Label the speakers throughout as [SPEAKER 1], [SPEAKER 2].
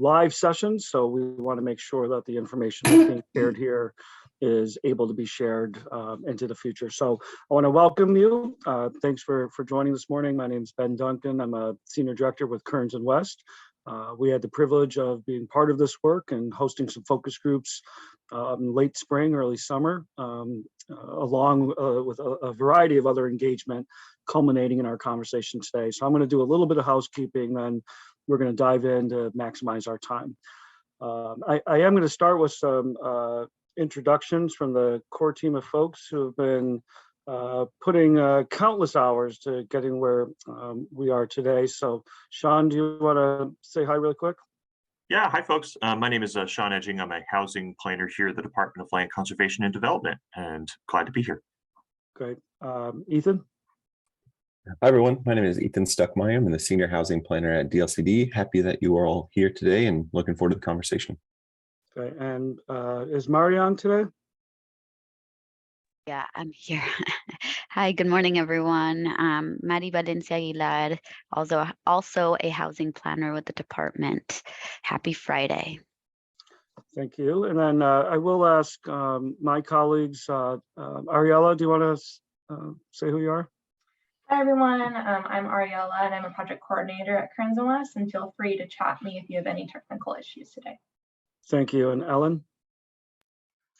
[SPEAKER 1] live session, so we want to make sure that the information that's being shared here is able to be shared into the future. So I want to welcome you. Thanks for joining this morning. My name is Ben Duncan. I'm a Senior Director with Kearns and West. We had the privilege of being part of this work and hosting some focus groups late spring, early summer, along with a variety of other engagement culminating in our conversation today. So I'm going to do a little bit of housekeeping, then we're going to dive in to maximize our time. I am going to start with some introductions from the core team of folks who have been putting countless hours to getting where we are today. So Sean, do you want to say hi really quick?
[SPEAKER 2] Yeah, hi folks. My name is Sean Edging. I'm a housing planner here at the Department of Land Conservation and Development, and glad to be here.
[SPEAKER 1] Great. Ethan?
[SPEAKER 3] Hi, everyone. My name is Ethan Stuckmeyer. I'm the Senior Housing Planner at DLCD. Happy that you are all here today and looking forward to the conversation.
[SPEAKER 1] Okay, and is Mari on today?
[SPEAKER 4] Yeah, I'm here. Hi, good morning, everyone. Mari Valencia Aguilar, also a housing planner with the department. Happy Friday.
[SPEAKER 1] Thank you. And then I will ask my colleagues, Ariella, do you want to say who you are?
[SPEAKER 5] Hi everyone, I'm Ariella and I'm a project coordinator at Kearns and West, and feel free to chat me if you have any technical issues today.
[SPEAKER 1] Thank you. And Ellen?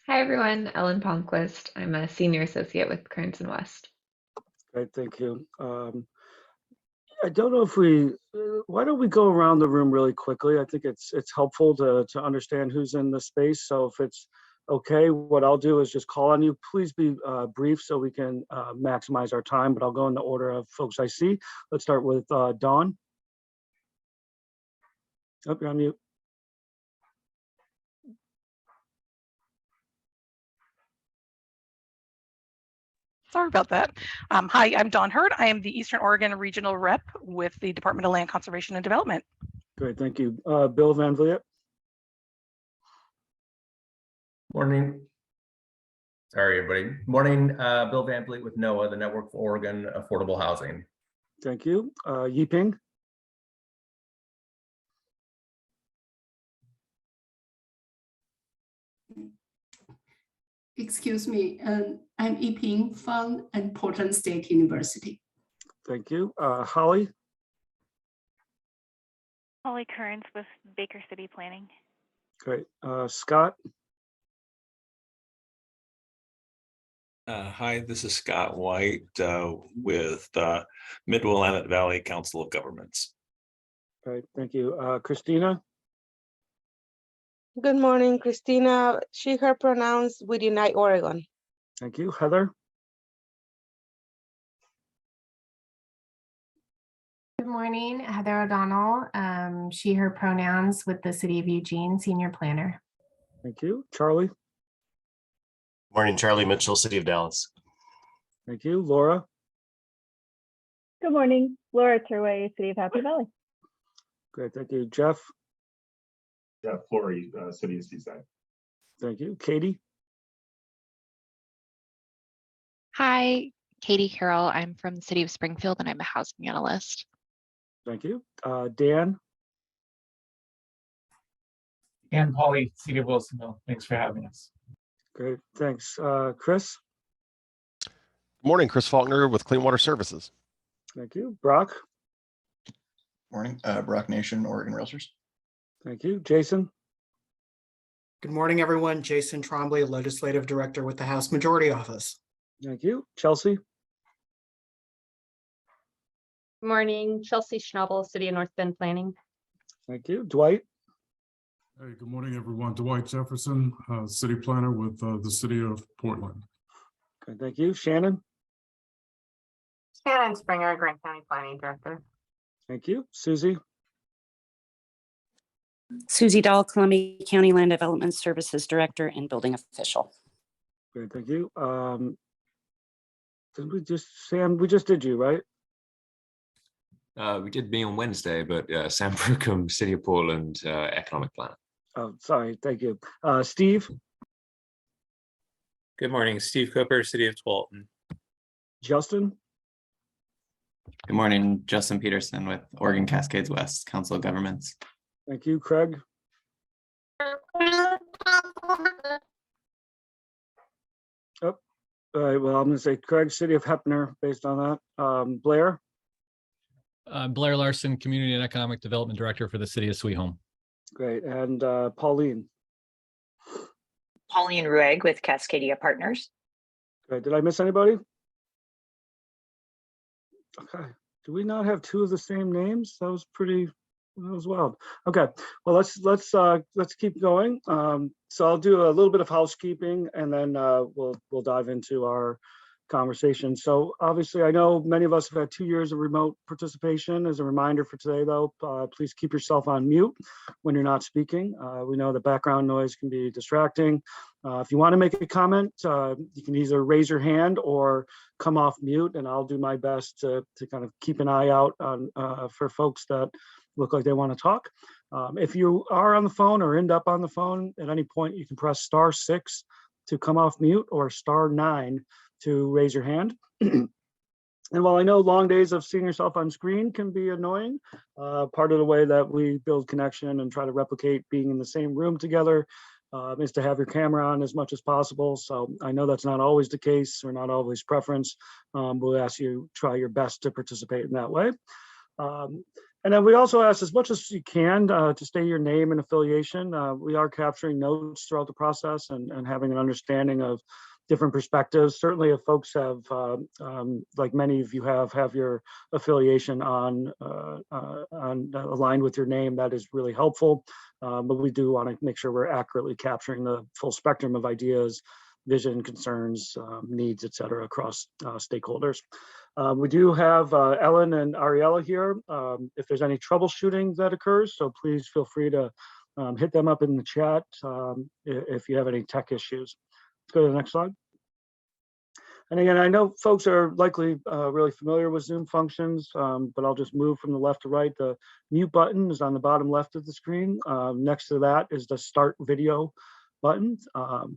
[SPEAKER 6] Hi everyone, Ellen Palmquist. I'm a senior associate with Kearns and West.
[SPEAKER 1] Great, thank you. I don't know if why don't we go around the room really quickly? I think it's helpful to understand who's in the space. So if it's okay, what I'll do is just call on you. Please be brief so we can maximize our time, but I'll go in the order of folks I see. Let's start with Dawn. Oh, you're on mute.
[SPEAKER 7] Sorry about that. Hi, I'm Dawn Hurd. I am the Eastern Oregon Regional Rep with the Department of Land Conservation and Development.
[SPEAKER 1] Great, thank you. Bill Van Vliet.
[SPEAKER 8] Morning. Sorry, everybody. Morning, Bill Van Vliet with NOAA, the Network for Oregon Affordable Housing.
[SPEAKER 1] Thank you. Yiping.
[SPEAKER 9] Excuse me, I'm Yiping from Portland State University.
[SPEAKER 1] Thank you. Holly.
[SPEAKER 10] Holly Kearns with Baker City Planning.
[SPEAKER 1] Great. Scott.
[SPEAKER 11] Hi, this is Scott White with Mid-Willamette Valley Council of Governments.
[SPEAKER 1] Great, thank you. Christina.
[SPEAKER 12] Good morning, Christina. She, her pronouns with Unite Oregon.
[SPEAKER 1] Thank you. Heather.
[SPEAKER 13] Good morning, Heather O'Donnell. She, her pronouns with the City of Eugene, Senior Planner.
[SPEAKER 1] Thank you. Charlie.
[SPEAKER 14] Morning, Charlie Mitchell, City of Dallas.
[SPEAKER 1] Thank you. Laura.
[SPEAKER 15] Good morning, Laura Turway, City of Happy Valley.
[SPEAKER 1] Great, thank you. Jeff.
[SPEAKER 16] Jeff Flory, City of Seaside.
[SPEAKER 1] Thank you. Katie.
[SPEAKER 17] Hi, Katie Carroll. I'm from the City of Springfield and I'm a housing analyst.
[SPEAKER 1] Thank you. Dan.
[SPEAKER 18] Dan Pauly, City of Wilsonville. Thanks for having us.
[SPEAKER 1] Great, thanks. Chris.
[SPEAKER 19] Good morning, Chris Faulkner with Clean Water Services.
[SPEAKER 1] Thank you. Brock.
[SPEAKER 20] Morning, Brock Nation, Oregon Realtors.
[SPEAKER 1] Thank you. Jason.
[SPEAKER 6] Good morning, everyone. Jason Trombley, Legislative Director with the House Majority Office.
[SPEAKER 1] Thank you. Chelsea.
[SPEAKER 2] Good morning, Chelsea Schnabel, City of North Bend Planning.
[SPEAKER 1] Thank you. Dwight.
[SPEAKER 5] Hey, good morning, everyone. Dwight Jefferson, City Planner with the City of Portland.
[SPEAKER 1] Okay, thank you. Shannon.
[SPEAKER 3] Shannon Springer, Grant County Planning Director.
[SPEAKER 1] Thank you. Susie.
[SPEAKER 17] Susie Dahl, Columbia County Land Development Services Director and Building Official.
[SPEAKER 1] Great, thank you. Did we just, Sam, we just did you, right?
[SPEAKER 16] We did me on Wednesday, but Sam Brookham, City of Portland, Economic Planner.
[SPEAKER 1] Oh, sorry, thank you. Steve.
[SPEAKER 9] Good morning, Steve Cooper, City of Tualatin.
[SPEAKER 1] Justin.
[SPEAKER 4] Good morning, Justin Peterson with Oregon Cascades West, Council of Governments.
[SPEAKER 1] Thank you, Craig. Oh, all right, well, I'm going to say Craig, City of Heppner, based on that. Blair?
[SPEAKER 21] Blair Larson, Community and Economic Development Director for the City of Sweet Home.
[SPEAKER 1] Great, and Pauline?
[SPEAKER 22] Pauline Ruegg with Cascadia Partners.
[SPEAKER 1] Great, did I miss anybody? Okay, do we not have two of the same names? That was wild. Okay, well, let's keep going. So I'll do a little bit of housekeeping, and then we'll dive into our conversation. So obviously, I know many of us have had 2 years of remote participation. As a reminder for today, though, please keep yourself on mute when you're not speaking. We know the background noise can be distracting. If you want to make a comment, you can either raise your hand or come off mute, and I'll do my best to kind of keep an eye out on for folks that look like they want to talk. If you are on the phone or end up on the phone at any point, you can press *6 to come off mute or *9 to raise your hand. And while I know long days of seeing yourself on screen can be annoying, part of the way that we build connection and try to replicate being in the same room together is to have your camera on as much as possible. So I know that's not always the case or not always preference. We'll ask you try your best to participate in that way. And then we also ask as much as you can to state your name and affiliation. We are capturing notes throughout the process and having an understanding of different perspectives. Certainly if folks have, like many of you have your affiliation on aligned with your name, that is really helpful. But we do want to make sure we're accurately capturing the full spectrum of ideas, vision, concerns, needs, et cetera, across stakeholders. We do have Ellen and Ariella here if there's any troubleshooting that occurs, so please feel free to hit them up in the chat if you have any tech issues. Let's go to the next slide. And again, I know folks are likely really familiar with Zoom functions, but I'll just move from the left to right. The mute button is on the bottom left of the screen. Next to that is the start video button.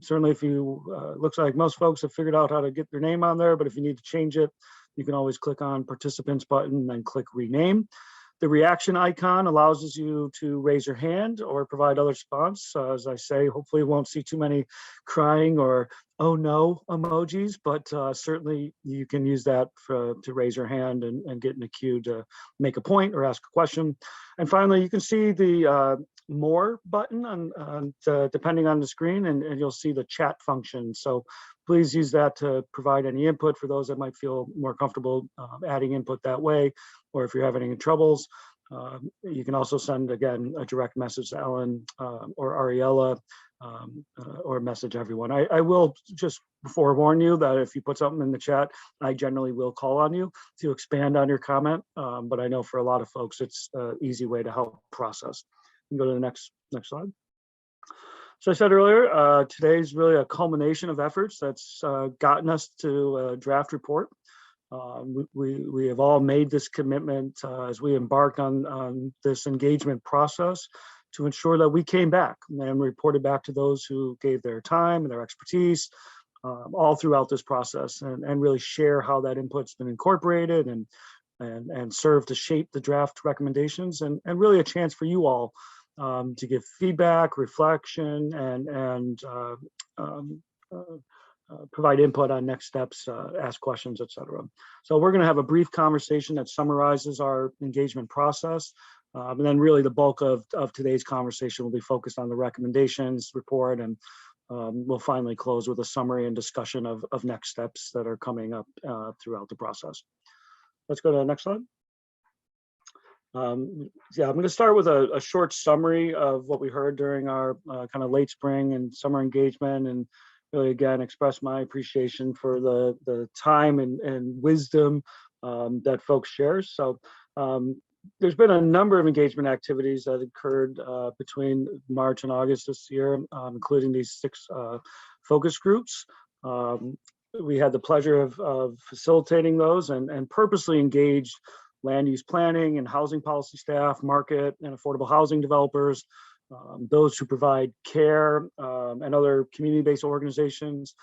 [SPEAKER 1] Certainly if you, looks like most folks have figured out how to get their name on there, but if you need to change it, you can always click on participants button and then click rename. The reaction icon allows you to raise your hand or provide other response. As I say, hopefully you won't see too many crying or oh no emojis, but certainly you can use that to raise your hand and get in a queue to make a point or ask a question. And finally, you can see the more button depending on the screen, and you'll see the chat function. So please use that to provide any input for those that might feel more comfortable adding input that way, or if you're having any troubles. You can also send, again, a direct message to Ellen or Ariella or message everyone. I will just forewarn you that if you put something in the chat, I generally will call on you to expand on your comment, but I know for a lot of folks, it's an easy way to help process. You can go to the next slide. So I said earlier, today's really a culmination of efforts that's gotten us to a draft report. We have all made this commitment as we embarked on this engagement process to ensure that we came back and reported back to those who gave their time and their expertise all throughout this process, and really share how that input's been incorporated and serve to shape the draft recommendations, and really a chance for you all to give feedback, reflection, and provide input on next steps, ask questions, et cetera. So we're going to have a brief conversation that summarizes our engagement process. And then really the bulk of today's conversation will be focused on the recommendations report, and we'll finally close with a summary and discussion of next steps that are coming up throughout the process. Let's go to the next slide. Yeah, I'm going to start with a short summary of what we heard during our kind of late spring and summer engagement, and really again express my appreciation for the time and wisdom that folks share. So there's been a number of engagement activities that occurred between March and August this year, including these 6 focus groups. We had the pleasure of facilitating those and purposely engaged land use planning and housing policy staff, market and affordable housing developers, those who provide care and other community-based organizations,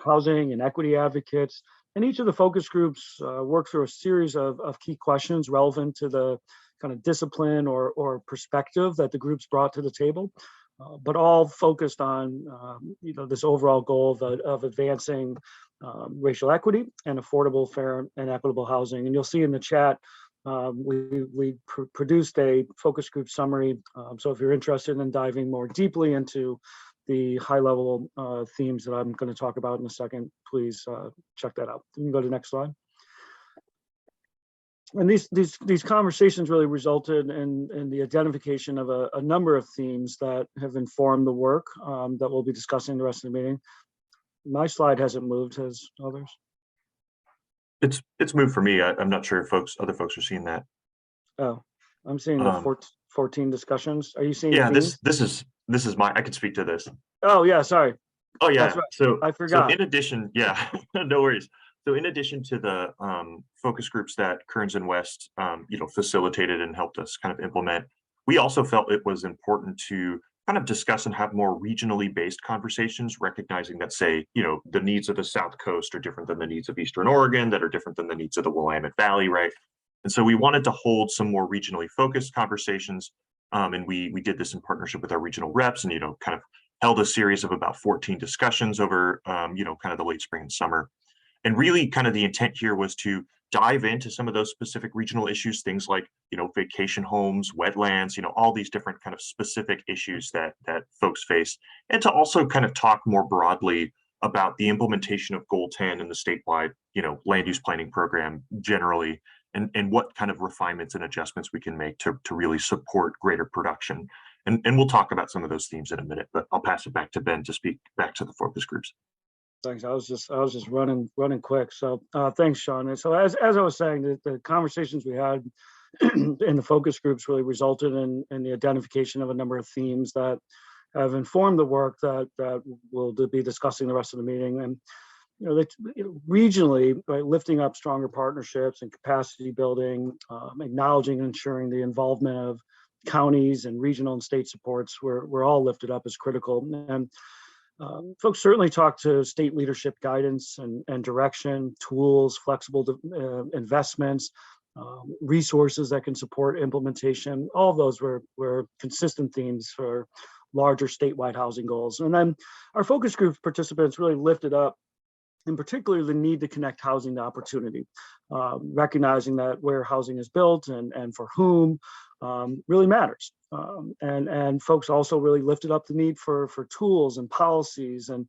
[SPEAKER 1] housing and equity advocates. And each of the focus groups work through a series of key questions relevant to the kind of discipline or perspective that the groups brought to the table. but all focused on this overall goal of advancing racial equity and affordable, fair, and equitable housing. And you'll see in the chat, we produced a focus group summary. So if you're interested in diving more deeply into the high-level themes that I'm going to talk about in a second, please check that out. You can go to the next slide. And these conversations really resulted in the identification of a number of themes that have informed the work that we'll be discussing the rest of the meeting. My slide hasn't moved, has others?
[SPEAKER 2] It's moved for me. I'm not sure if other folks are seeing that.
[SPEAKER 1] Oh, I'm seeing the 14 discussions. Are you seeing?
[SPEAKER 2] Yeah,
[SPEAKER 1] themes?
[SPEAKER 2] this is my. I can speak to this.
[SPEAKER 1] Oh yeah, sorry.
[SPEAKER 2] Oh yeah.
[SPEAKER 1] That's right.
[SPEAKER 2] So
[SPEAKER 1] I forgot.
[SPEAKER 2] So in addition, yeah, no worries. So in addition to the focus groups that Kearns and West, facilitated and helped us kind of implement, we also felt it was important to kind of discuss and have more regionally based conversations, recognizing that, say, the needs of the South Coast are different than the needs of Eastern Oregon, that are different than the needs of the Willamette Valley, right? And so we wanted to hold some more regionally focused conversations, and we did this in partnership with our regional reps, and kind of held a series of about 14 discussions over kind of the late spring and summer. And really kind of the intent here was to dive into some of those specific regional issues, things like, vacation homes, wetlands, all these different kind of specific issues that folks face, and to also kind of talk more broadly about the implementation of Goal 10 and the statewide, land use planning program generally, and what kind of refinements and adjustments we can make to really support greater production. And we'll talk about some of those themes in a minute, but I'll pass it back to Ben to speak back to the focus groups.
[SPEAKER 1] Thanks. I was just running quick. So thanks, Sean. And so as I was saying, the conversations we had in the focus groups really resulted in the identification of a number of themes that have informed the work that we'll be discussing the rest of the meeting. And regionally, right, lifting up stronger partnerships and capacity building, acknowledging and ensuring the involvement of counties and regional and state supports were all lifted up as critical. And folks certainly talk to state leadership guidance and direction, tools, flexible investments, resources that can support implementation. All of those were consistent themes for larger statewide housing goals. And then our focus group participants really lifted up, in particular, the need to connect housing to opportunity, recognizing that where housing is built and for whom really matters. And folks also really lifted up the need for tools and policies and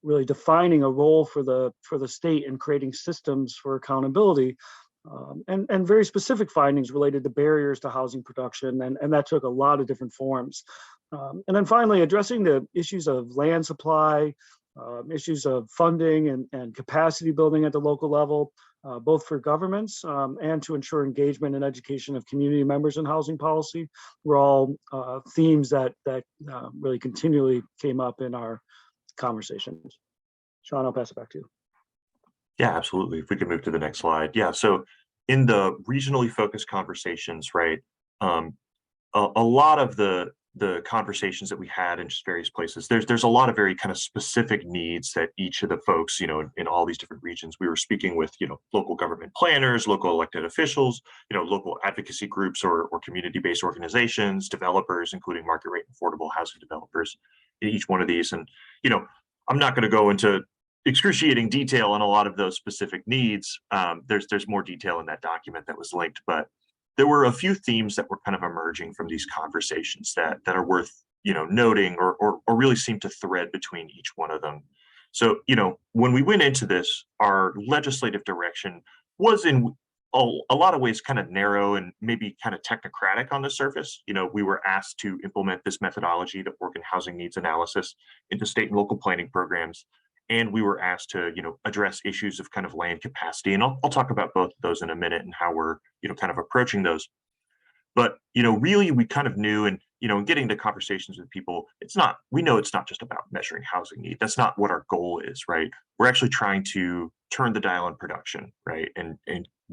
[SPEAKER 1] really defining a role for the state and creating systems for accountability, and very specific findings related to barriers to housing production. And that took a lot of different forms. And then finally, addressing the issues of land supply, issues of funding and capacity building at the local level, both for governments and to ensure engagement and education of community members in housing policy, were all themes that really continually came up in our conversations. Sean, I'll pass it back to you.
[SPEAKER 2] Yeah, absolutely. If we could move to the next slide. Yeah, so in the regionally focused conversations, right, a lot of the conversations that we had in just various places, there's a lot of very kind of specific needs that each of the folks, in all these different regions, we were speaking with, local government planners, local elected officials, local advocacy groups or community-based organizations, developers, including market rate affordable housing developers in each one of these. And, I'm not going to go into excruciating detail on a lot of those specific needs. There's more detail in that document that was linked, but there were a few themes that were kind of emerging from these conversations that are worth, noting or really seem to thread between each one of them. So, when we went into this, our legislative direction was in a lot of ways kind of narrow and maybe kind of technocratic on the surface. We were asked to implement this methodology, the Oregon Housing Needs Analysis, into state and local planning programs. And we were asked to, address issues of kind of land capacity. And I'll talk about both of those in a minute and how we're, kind of approaching those. But, really we kind of knew, and, in getting to conversations with people, we know it's not just about measuring housing need. That's not what our goal is, right? We're actually trying to turn the dial on production, right? And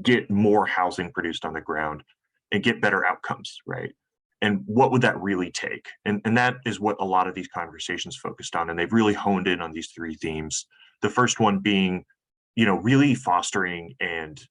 [SPEAKER 2] get more housing produced on the ground and get better outcomes, right? And what would that really take? And that is what a lot of these conversations focused on. And they've really honed in on these three themes. The first one being, really fostering and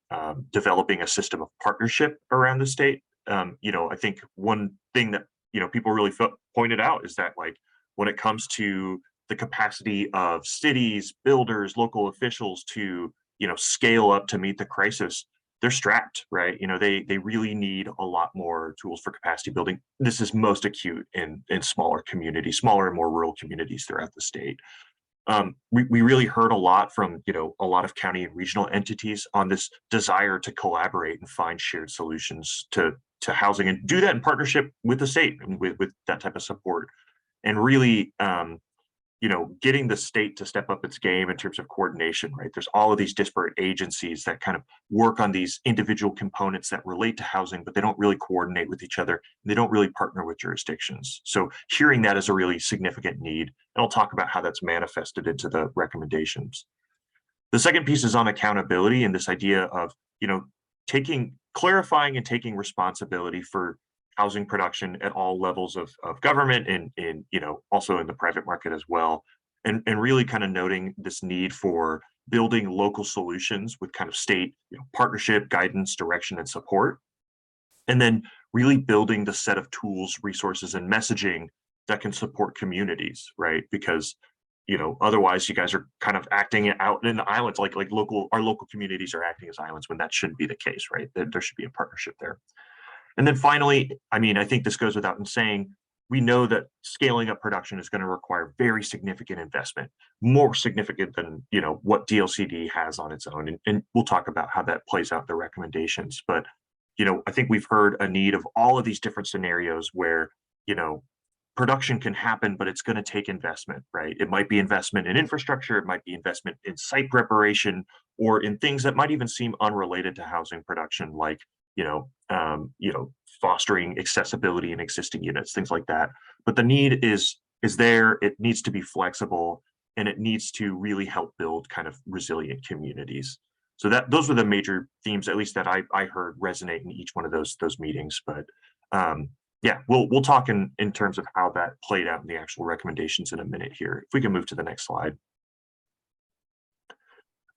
[SPEAKER 2] developing a system of partnership around the state. I think one thing that people really pointed out is that, like, when it comes to the capacity of cities, builders, local officials to, scale up to meet the crisis, they're strapped, right? They really need a lot more tools for capacity building. This is most acute in smaller communities, smaller and more rural communities throughout the state. We really heard a lot from, a lot of county and regional entities on this desire to collaborate and find shared solutions to housing, and do that in partnership with the state and with that type of support. And really, getting the state to step up its game in terms of coordination, right? There's all of these disparate agencies that kind of work on these individual components that relate to housing, but they don't really coordinate with each other. They don't really partner with jurisdictions. So hearing that is a really significant need. And I'll talk about how that's manifested into the recommendations. The second piece is on accountability, and this idea of, clarifying and taking responsibility for housing production at all levels of government and also in the private market as well. And really kind of noting this need for building local solutions with kind of state partnership, guidance, direction, and support. And then really building the set of tools, resources, and messaging that can support communities, right? Because otherwise you guys are kind of acting out in the islands, like our local communities are acting as islands when that shouldn't be the case, right? There should be a partnership there. And then finally, I think this goes without saying, we know that scaling up production is going to require very significant investment, more significant than what DLCD has on its own. And we'll talk about how that plays out in the recommendations. But I think we've heard a need of all of these different scenarios where production can happen, but it's going to take investment, right? It might be investment in infrastructure, it might be investment in site preparation, or in things that might even seem unrelated to housing production, like fostering accessibility in existing units, things like that. But the need is there. It needs to be flexible, and it needs to really help build kind of resilient communities. So those were the major themes, at least that I heard resonate in each one of those meetings. But yeah, we'll talk in terms of how that played out in the actual recommendations in a minute here. If we can move to the next slide.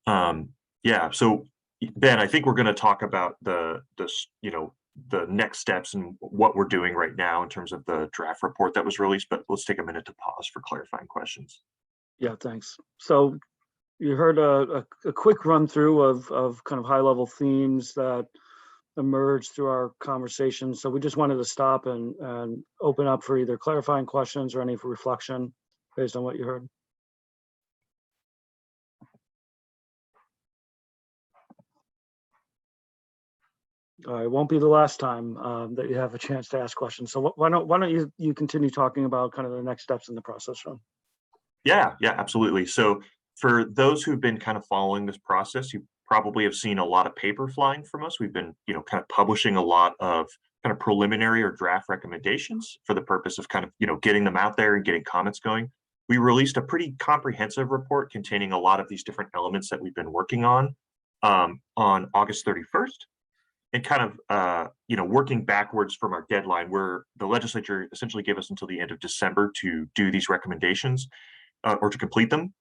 [SPEAKER 2] Yeah, so Ben, I think we're going to talk about the next steps and what we're doing right now in terms of the draft report that was released, but let's take a minute to pause for clarifying questions.
[SPEAKER 1] Yeah, thanks. So you heard a quick run through of kind of high level themes that emerged through our conversation. So we just wanted to stop and open up for either clarifying questions or any reflection based on what you heard. It won't be the last time that you have a chance to ask questions. So why don't you continue talking about kind of the next steps in the process, Sean?
[SPEAKER 2] Yeah, absolutely. So for those who've been kind of following this process, you probably have seen a lot of paper flying from us. We've been, kind of publishing a lot of kind of preliminary or draft recommendations for the purpose of kind of, getting them out there and getting comments going. We released a pretty comprehensive report containing a lot of these different elements that we've been working on August 31st. And kind of, working backwards from our deadline, where the legislature essentially gave us until the end of December to do these recommendations or to complete them.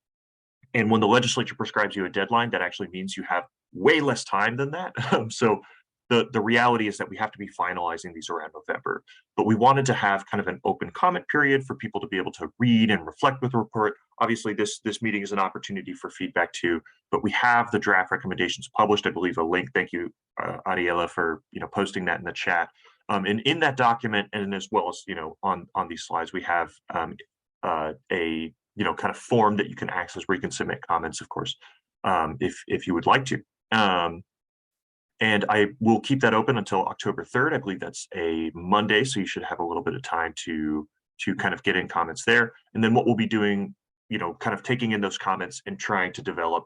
[SPEAKER 2] And when the legislature prescribes you a deadline, that actually means you have way less time than that. So the reality is that we have to be finalizing these around November. But we wanted to have kind of an open comment period for people to be able to read and reflect with the report. Obviously, this meeting is an opportunity for feedback too, but we have the draft recommendations published. I believe a link. Thank you, Ariella, for posting that in the chat. And in that document, and as well as on these slides, we have a kind of form that you can access where you can submit comments, of course, if you would like to. And I will keep that open until October 3rd. I believe that's a Monday, so you should have a little bit of time to kind of get in comments there. And then what we'll be doing, kind of taking in those comments and trying to develop,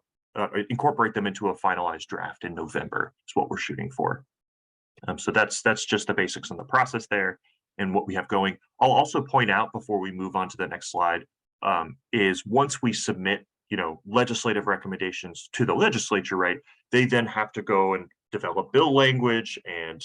[SPEAKER 2] incorporate them into a finalized draft in November is what we're shooting for. So that's just the basics on the process there and what we have going. I'll also point out before we move on to the next slide, is once we submit, legislative recommendations to the legislature, right, they then have to go and develop bill language and,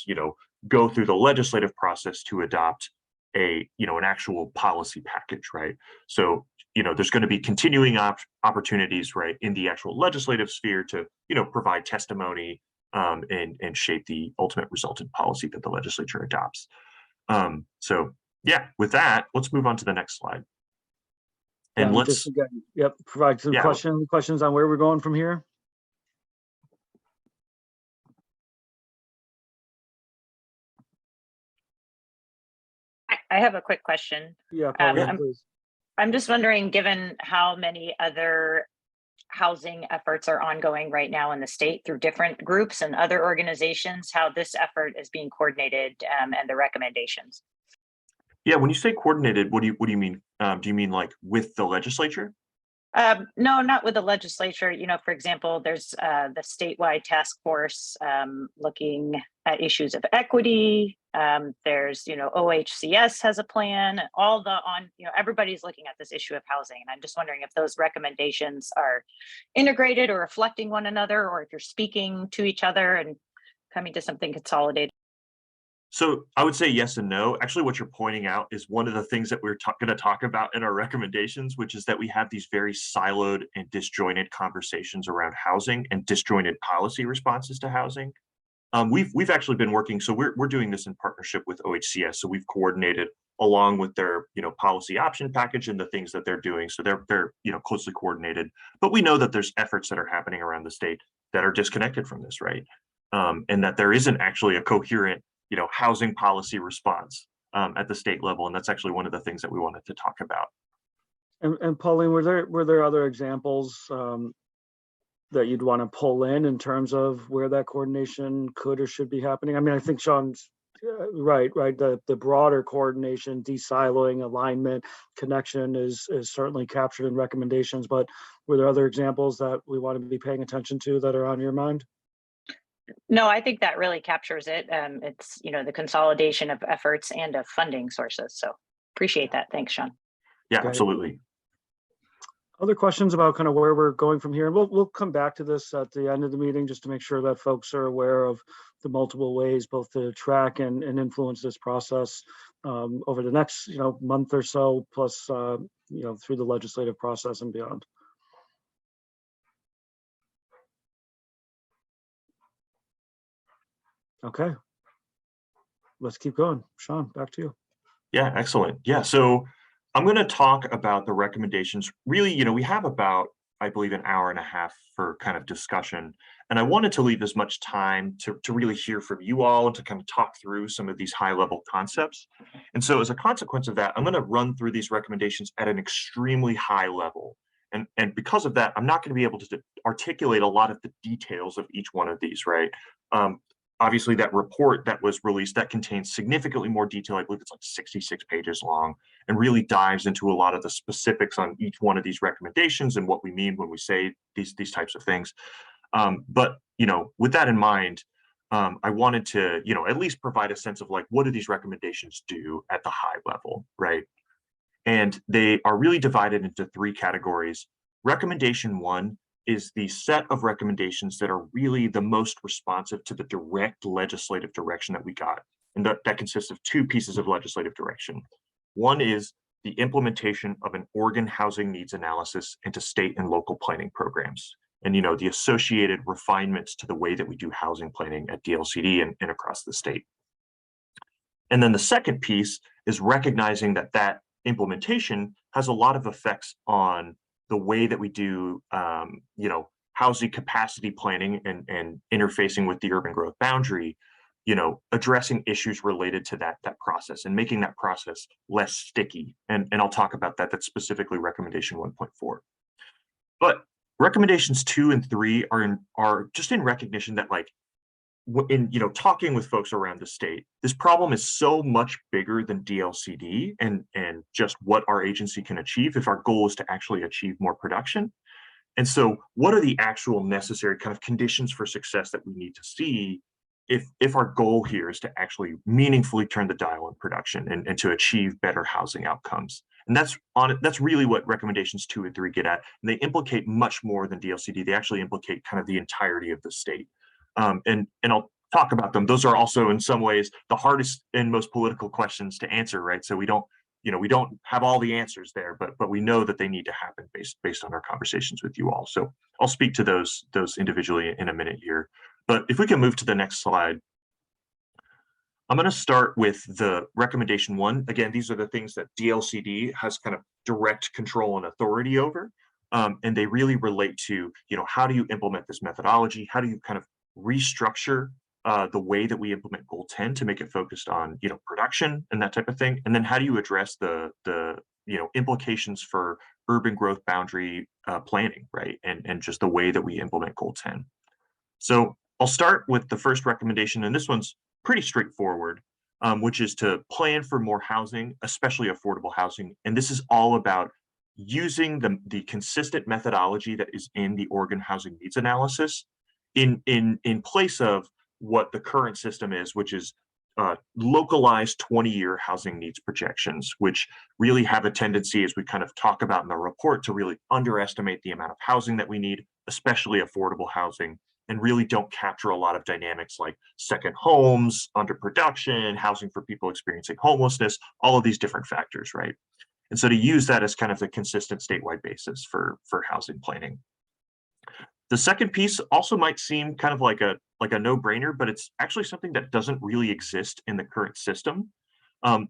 [SPEAKER 2] go through the legislative process to adopt an actual policy package, right? So, there's going to be continuing opportunities, right, in the actual legislative sphere to, provide testimony and shape the ultimate resultant policy that the legislature adopts. So Yeah, with that, let's move on to the next slide. And
[SPEAKER 1] Yeah,
[SPEAKER 2] let's,
[SPEAKER 1] just again, yep, provide some
[SPEAKER 2] Yeah.
[SPEAKER 1] questions on where we're going from here.
[SPEAKER 22] I have a quick question.
[SPEAKER 1] Yeah, Pauline,
[SPEAKER 22] I'm,
[SPEAKER 1] please.
[SPEAKER 22] I'm just wondering, given how many other housing efforts are ongoing right now in the state through different groups and other organizations, how this effort is being coordinated and the recommendations.
[SPEAKER 2] yeah, when you say coordinated, what do you mean? Do you mean like with the legislature?
[SPEAKER 22] No, not with the legislature. You know, for example, there's the statewide task force looking at issues of equity. There's, you know, OHCS has a plan. Everybody's looking at this issue of housing. And I'm just wondering if those recommendations are integrated or reflecting one another, or if you're speaking to each other and coming to something consolidated.
[SPEAKER 2] So I would say yes and no. Actually, what you're pointing out is one of the things that we're going to talk about in our recommendations, which is that we have these very siloed and disjointed conversations around housing and disjointed policy responses to housing. We've actually been working, so we're doing this in partnership with OHCS. So we've coordinated along with their, you know, policy option package and the things that they're doing. So they're you know, closely coordinated. But we know that there's efforts that are happening around the state that are disconnected from this, right? And that there isn't actually a coherent, you know, housing policy response at the state level, and that's actually one of the things that we wanted to talk about.
[SPEAKER 1] And Pauline, were there other examples that you'd want to pull in terms of where that coordination could or should be happening? I mean, I think Sean's right. The broader coordination, de-siloing, alignment, connection is certainly captured in recommendations. But were there other examples that we want to be paying attention to that are on your mind?
[SPEAKER 22] No, I think that really captures it. It's, you know, the consolidation of efforts and of funding sources. So appreciate that. Thanks, Sean.
[SPEAKER 2] Yeah,
[SPEAKER 1] Okay.
[SPEAKER 2] absolutely.
[SPEAKER 1] Other questions about kind of where we're going from here? We'll come back to this at the end of the meeting just to make sure that folks are aware of the multiple ways both to track and influence this process over the next, you know, month or so, plus, you know, through the legislative process and beyond. Okay, let's keep going. Sean, back to you.
[SPEAKER 2] Yeah, excellent. Yeah, so I'm going to talk about the recommendations. Really, you know, we have about, I believe, an hour and a half for kind of discussion. And I wanted to leave as much time to really hear from you all and to kind of talk through some of these high level concepts. And so as a consequence of that, I'm going to run through these recommendations at an extremely high level. And because of that, I'm not going to be able to articulate a lot of the details of each one of these, right? Obviously, that report that was released, that contains significantly more detail. I believe it's like 66 pages long and really dives into a lot of the specifics on each one of these recommendations and what we mean when we say these types of things. But, you know, with that in mind, I wanted to, you know, at least provide a sense of like, what do these recommendations do at the high level, right? And they are really divided into three categories. Recommendation 1 is the set of recommendations that are really the most responsive to the direct legislative direction that we got. And that consists of two pieces of legislative direction. One is the implementation of an Oregon housing needs analysis into state and local planning programs. And, you know, the associated refinements to the way that we do housing planning at DLCD and across the state. And then the second piece is recognizing that that implementation has a lot of effects on the way that we do, you know, housing capacity planning and interfacing with the urban growth boundary, you know, addressing issues related to that process and making that process less sticky. And I'll talk about that. That's specifically recommendation 1.4. But recommendations 2 and 3 are just in recognition that, like, in, you know, talking with folks around the state, this problem is so much bigger than DLCD and just what our agency can achieve if our goal is to actually achieve more production. And so what are the actual necessary kind of conditions for success that we need to see if our goal here is to actually meaningfully turn the dial in production and to achieve better housing outcomes? And that's really what recommendations 2 and 3 get at. And they implicate much more than DLCD. They actually implicate kind of the entirety of the state. And I'll talk about them. Those are also in some ways the hardest and most political questions to answer, right? So we don't have all the answers there, but we know that they need to happen based on our conversations with you all. So I'll speak to those individually in a minute here. But if we can move to the next slide. I'm going to start with the recommendation 1. Again, these are the things that DLCD has kind of direct control and authority over. And they really relate to, how do you implement this methodology? How do you kind of restructure the way that we implement Goal 10 to make it focused on, production and that type of thing? And then how do you address the implications for urban growth boundary planning, right? And just the way that we implement Goal 10. So I'll start with the first recommendation, and this one's pretty straightforward, which is to plan for more housing, especially affordable housing. And this is all about using the consistent methodology that is in the Oregon Housing Needs Analysis in place of what the current system is, which is localized 20-year housing needs projections, which really have a tendency, as we kind of talk about in the report, to really underestimate the amount of housing that we need, especially affordable housing, and really don't capture a lot of dynamics like second homes, underproduction, housing for people experiencing homelessness, all of these different factors, right? And so to use that as kind of the consistent statewide basis for housing planning. The second piece also might seem kind of like a no-brainer, but it's actually something that doesn't really exist in the current system,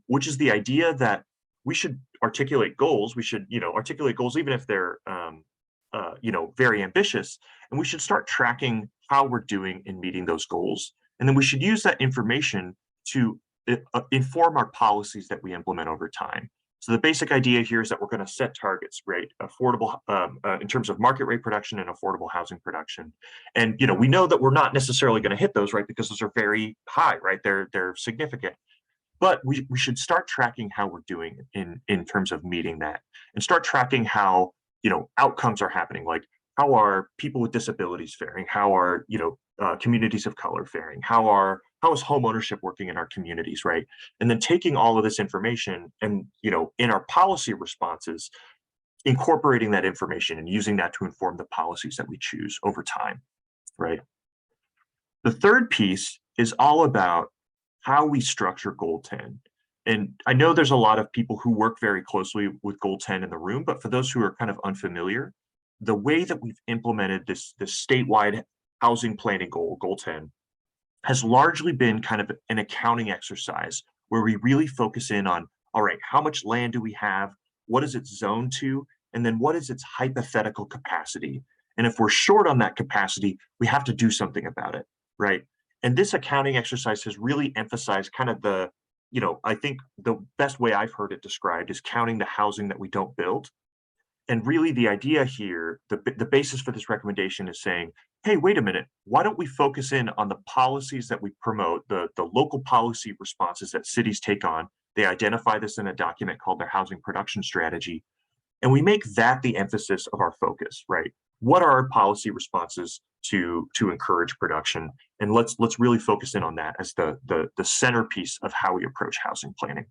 [SPEAKER 2] which is the idea that we should articulate goals. We should, articulate goals even if they're, very ambitious, and we should start tracking how we're doing in meeting those goals. And then we should use that information to inform our policies that we implement over time. So the basic idea here is that we're going to set targets, right? Affordable, in terms of market rate production and affordable housing production. And, we know that we're not necessarily going to hit those, right? Because those are very high, right? They're significant. But we should start tracking how we're doing in terms of meeting that, and start tracking how, outcomes are happening. Like, how are people with disabilities faring? How are, communities of color faring? How is home ownership working in our communities, right? And then taking all of this information and, in our policy responses, incorporating that information and using that to inform the policies that we choose over time, right? The third piece is all about how we structure Goal 10. And I know there's a lot of people who work very closely with Goal 10 in the room, but for those who are kind of unfamiliar, the way that we've implemented this statewide housing planning goal, Goal 10, has largely been kind of an accounting exercise where we really focus in on, all right, how much land do we have? What is it zoned to? And then what is its hypothetical capacity? And if we're short on that capacity, we have to do something about it, right? And this accounting exercise has really emphasized kind of the, I think the best way I've heard it described is counting the housing that we don't build. And really the idea here, the basis for this recommendation is saying, hey, wait a minute, why don't we focus in on the policies that we promote, the local policy responses that cities take on? They identify this in a document called their housing production strategy. And we make that the emphasis of our focus, right? What are our policy responses to encourage production? And let's really focus in on that as the centerpiece of how we approach housing planning.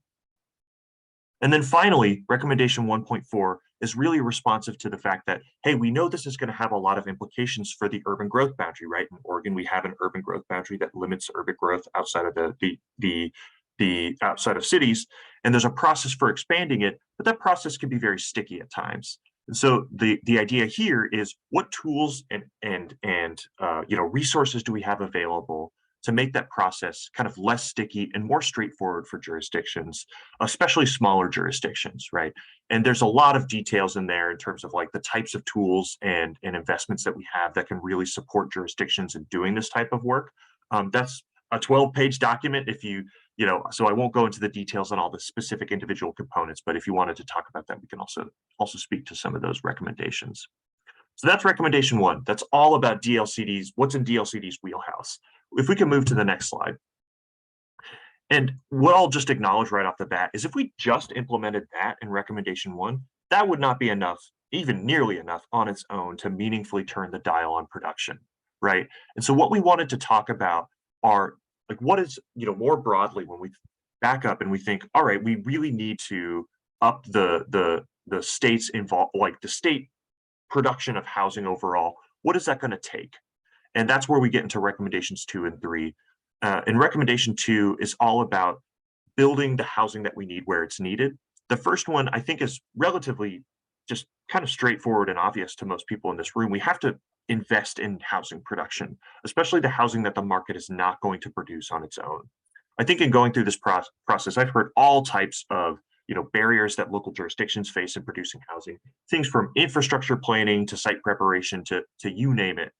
[SPEAKER 2] And then finally, recommendation 1.4 is really responsive to the fact that, hey, we know this is going to have a lot of implications for the urban growth boundary, right? In Oregon, we have an urban growth boundary that limits urban growth outside of the outside of cities, and there's a process for expanding it, but that process can be very sticky at times. And so the idea here is what tools and resources do we have available to make that process kind of less sticky and more straightforward for jurisdictions, especially smaller jurisdictions, right? And there's a lot of details in there in terms of like the types of tools and investments that we have that can really support jurisdictions in doing this type of work. That's a 12-page document. If so I won't go into the details on all the specific individual components, but if you wanted to talk about that, we can also speak to some of those recommendations. So that's recommendation 1. That's all about DLCD's, what's in DLCD's wheelhouse. If we can move to the next slide. And what I'll just acknowledge right off the bat is if we just implemented that in recommendation 1, that would not be enough, even nearly enough on its own to meaningfully turn the dial on production, right? And so what we wanted to talk about are like, what is, more broadly when we back up and we think, all right, we really need to up the state's involved, like the state production of housing overall. What is that going to take? And that's where we get into recommendations 2 and 3. And recommendation 2 is all about building the housing that we need where it's needed. The first one, I think, is relatively just kind of straightforward and obvious to most people in this room. We have to invest in housing production, especially the housing that the market is not going to produce on its own. I think in going through this process, I've heard all types of barriers that local jurisdictions face in producing housing, things from infrastructure planning to site preparation to you name it.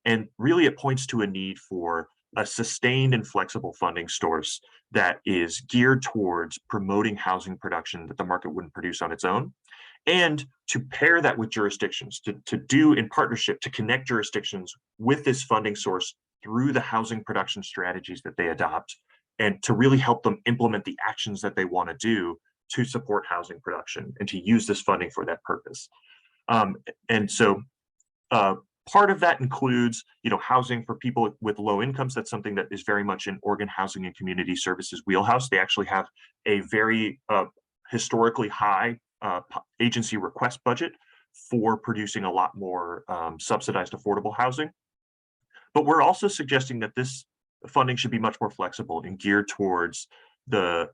[SPEAKER 2] And really it points to a need for a sustained and flexible funding source that is geared towards promoting housing production that the market wouldn't produce on its own, and to pair that with jurisdictions, to do in partnership, to connect jurisdictions with this funding source through the housing production strategies that they adopt, and to really help them implement the actions that they want to do to support housing production and to use this funding for that purpose. And so part of that includes, housing for people with low incomes. That's something that is very much in Oregon Housing and Community Services wheelhouse. They actually have a very historically high agency request budget for producing a lot more subsidized affordable housing. But we're also suggesting that this funding should be much more flexible and geared towards the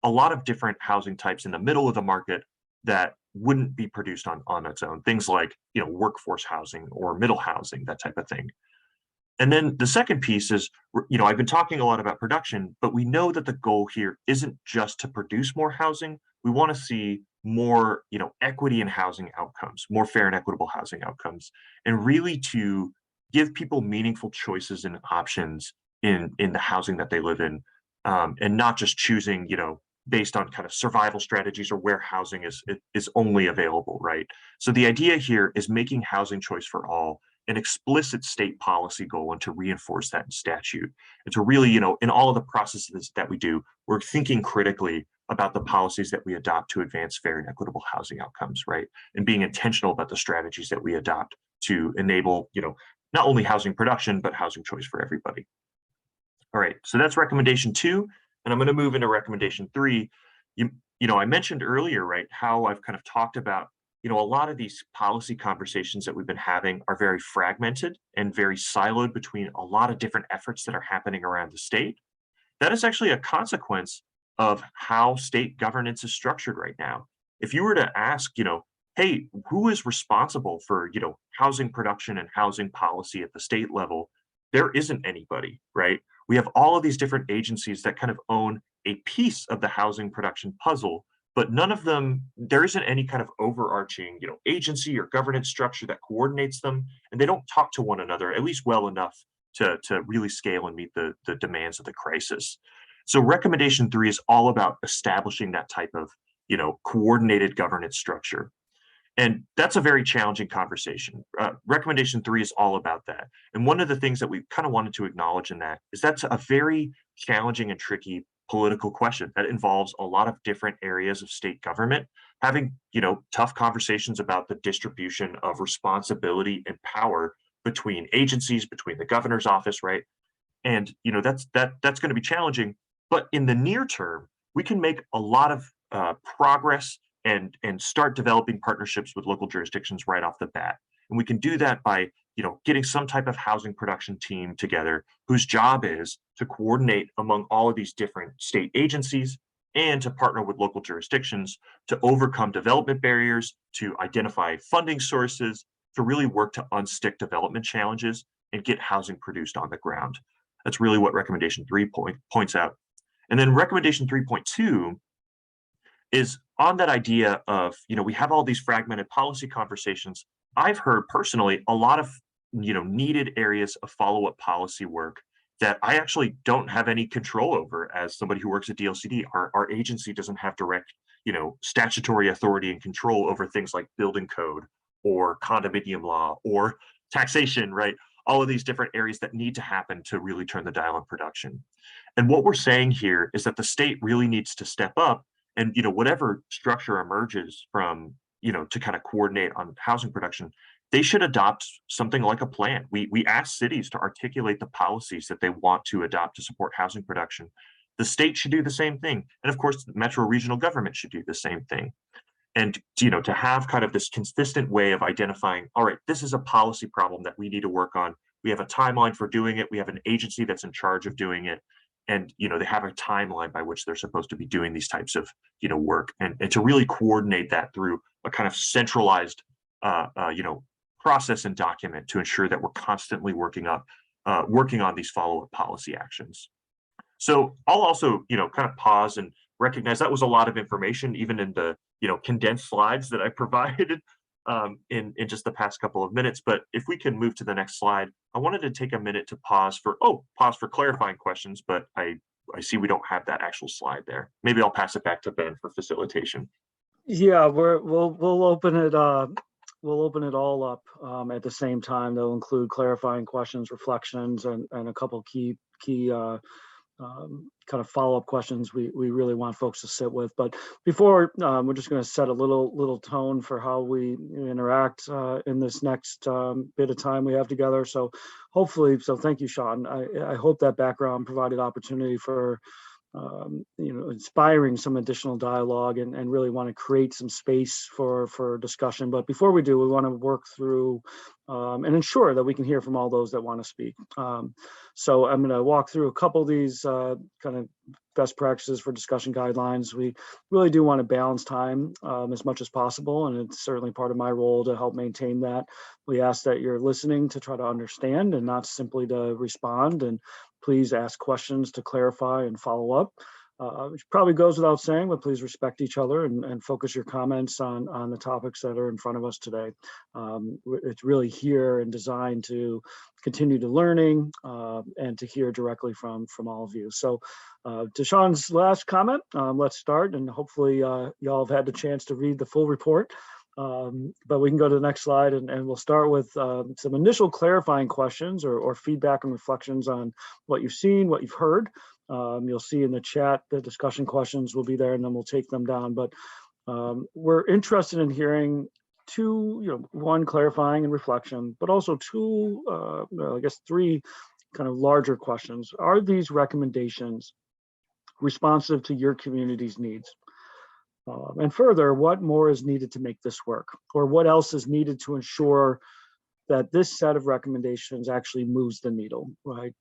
[SPEAKER 2] a lot of different housing types in the middle of the market that wouldn't be produced on its own. Things like, workforce housing or middle housing, that type of thing. And then the second piece is, I've been talking a lot about production, but we know that the goal here isn't just to produce more housing. We want to see more, equity in housing outcomes, more fair and equitable housing outcomes, and really to give people meaningful choices and options in the housing that they live in, and not just choosing, based on kind of survival strategies or where housing is only available, right? So the idea here is making housing choice for all an explicit state policy goal, and to reinforce that in statute. And to really, in all of the processes that we do, we're thinking critically about the policies that we adopt to advance fair and equitable housing outcomes, right? And being intentional about the strategies that we adopt to enable, not only housing production, but housing choice for everybody. All right, so that's recommendation 2. And I'm going to move into recommendation 3. I mentioned earlier, right, how I've kind of talked about, a lot of these policy conversations that we've been having are very fragmented and very siloed between a lot of different efforts that are happening around the state. That is actually a consequence of how state governance is structured right now. If you were to ask, hey, who is responsible for, housing production and housing policy at the state level, there isn't anybody, right? We have all of these different agencies that kind of own a piece of the housing production puzzle, but none of them, there isn't any kind of overarching, agency or governance structure that coordinates them, and they don't talk to one another, at least well enough to really scale and meet the demands of the crisis. So recommendation 3 is all about establishing that type of, coordinated governance structure. And that's a very challenging conversation. Recommendation 3 is all about that. And one of the things that we kind of wanted to acknowledge in that is that's a very challenging and tricky political question that involves a lot of different areas of state government, having, tough conversations about the distribution of responsibility and power between agencies, between the governor's office, right? And, that's going to be challenging. But in the near term, we can make a lot of progress and start developing partnerships with local jurisdictions right off the bat. And we can do that by, getting some type of housing production team together whose job is to coordinate among all of these different state agencies and to partner with local jurisdictions to overcome development barriers, to identify funding sources, to really work to unstick development challenges and get housing produced on the ground. That's really what recommendation 3 points out. And then recommendation 3.2 is on that idea of, we have all these fragmented policy conversations. I've heard personally a lot of, needed areas of follow-up policy work that I actually don't have any control over as somebody who works at DLCD. Our agency doesn't have direct, statutory authority and control over things like building code or condominium law or taxation, right? All of these different areas that need to happen to really turn the dial on production. And what we're saying here is that the state really needs to step up and, whatever structure emerges from, to kind of coordinate on housing production, they should adopt something like a plan. We ask cities to articulate the policies that they want to adopt to support housing production. The state should do the same thing. And of course, the metro regional government should do the same thing. And, to have kind of this consistent way of identifying, all right, this is a policy problem that we need to work on. We have a timeline for doing it. We have an agency that's in charge of doing it. And, they have a timeline by which they're supposed to be doing these types of, work, and to really coordinate that through a kind of centralized, process and document to ensure that we're constantly working on these follow-up policy actions. So I'll also, kind of pause and recognize that was a lot of information, even in the, condensed slides that I provided in just the past couple of minutes. But if we can move to the next slide, I wanted to take a minute to pause for clarifying questions, but I see we don't have that actual slide there. Maybe I'll pass it back to Ben for facilitation.
[SPEAKER 1] Yeah, we'll open it. We'll open it all up at the same time. They'll include clarifying questions, reflections, and a couple key kind of follow-up questions we really want folks to sit with. But before, we're just going to set a little tone for how we interact in this next bit of time we have together. So hopefully, thank you, Sean. I hope that background provided opportunity for inspiring some additional dialogue and really want to create some space for discussion. But before we do, we want to work through and ensure that we can hear from all those that want to speak. So I'm going to walk through a couple of these kind of best practices for discussion guidelines. We really do want to balance time as much as possible, and it's certainly part of my role to help maintain that. We ask that you're listening to try to understand and not simply to respond, and please ask questions to clarify and follow up. Which probably goes without saying, but please respect each other and focus your comments on the topics that are in front of us today. It's really here and designed to continue to learning and to hear directly from all of you. So to Sean's last comment, let's start, and hopefully y'all have had the chance to read the full report. But we can go to the next slide, and we'll start with some initial clarifying questions or feedback and reflections on what you've seen, what you've heard. You'll see in the chat the discussion questions will be there, and then we'll take them down. But we're interested in hearing one clarifying and reflection, but also three kind of larger questions. Are these recommendations responsive to your community's needs? And further, what more is needed to make this work? Or what else is needed to ensure that this set of recommendations actually moves the needle, right?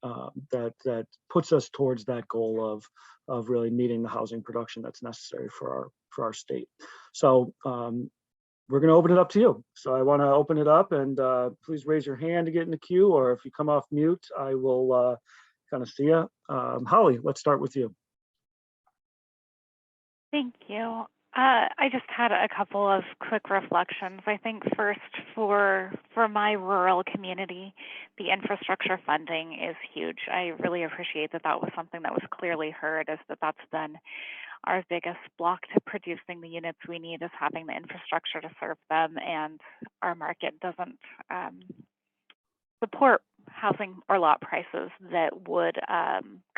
[SPEAKER 1] That puts us towards that goal of really meeting the housing production that's necessary for our state. So we're going to open it up to you. So I want to open it up, and please raise your hand to get in the queue, or if you come off mute, I will kind of see you. Holly, let's start with you.
[SPEAKER 10] Thank you. I just had a couple of quick reflections. I think first, for my rural community, the infrastructure funding is huge. I really appreciate that was something that was clearly heard, as that's been our biggest block to producing the units we need, is having the infrastructure to serve them, and our market doesn't support housing or lot prices that would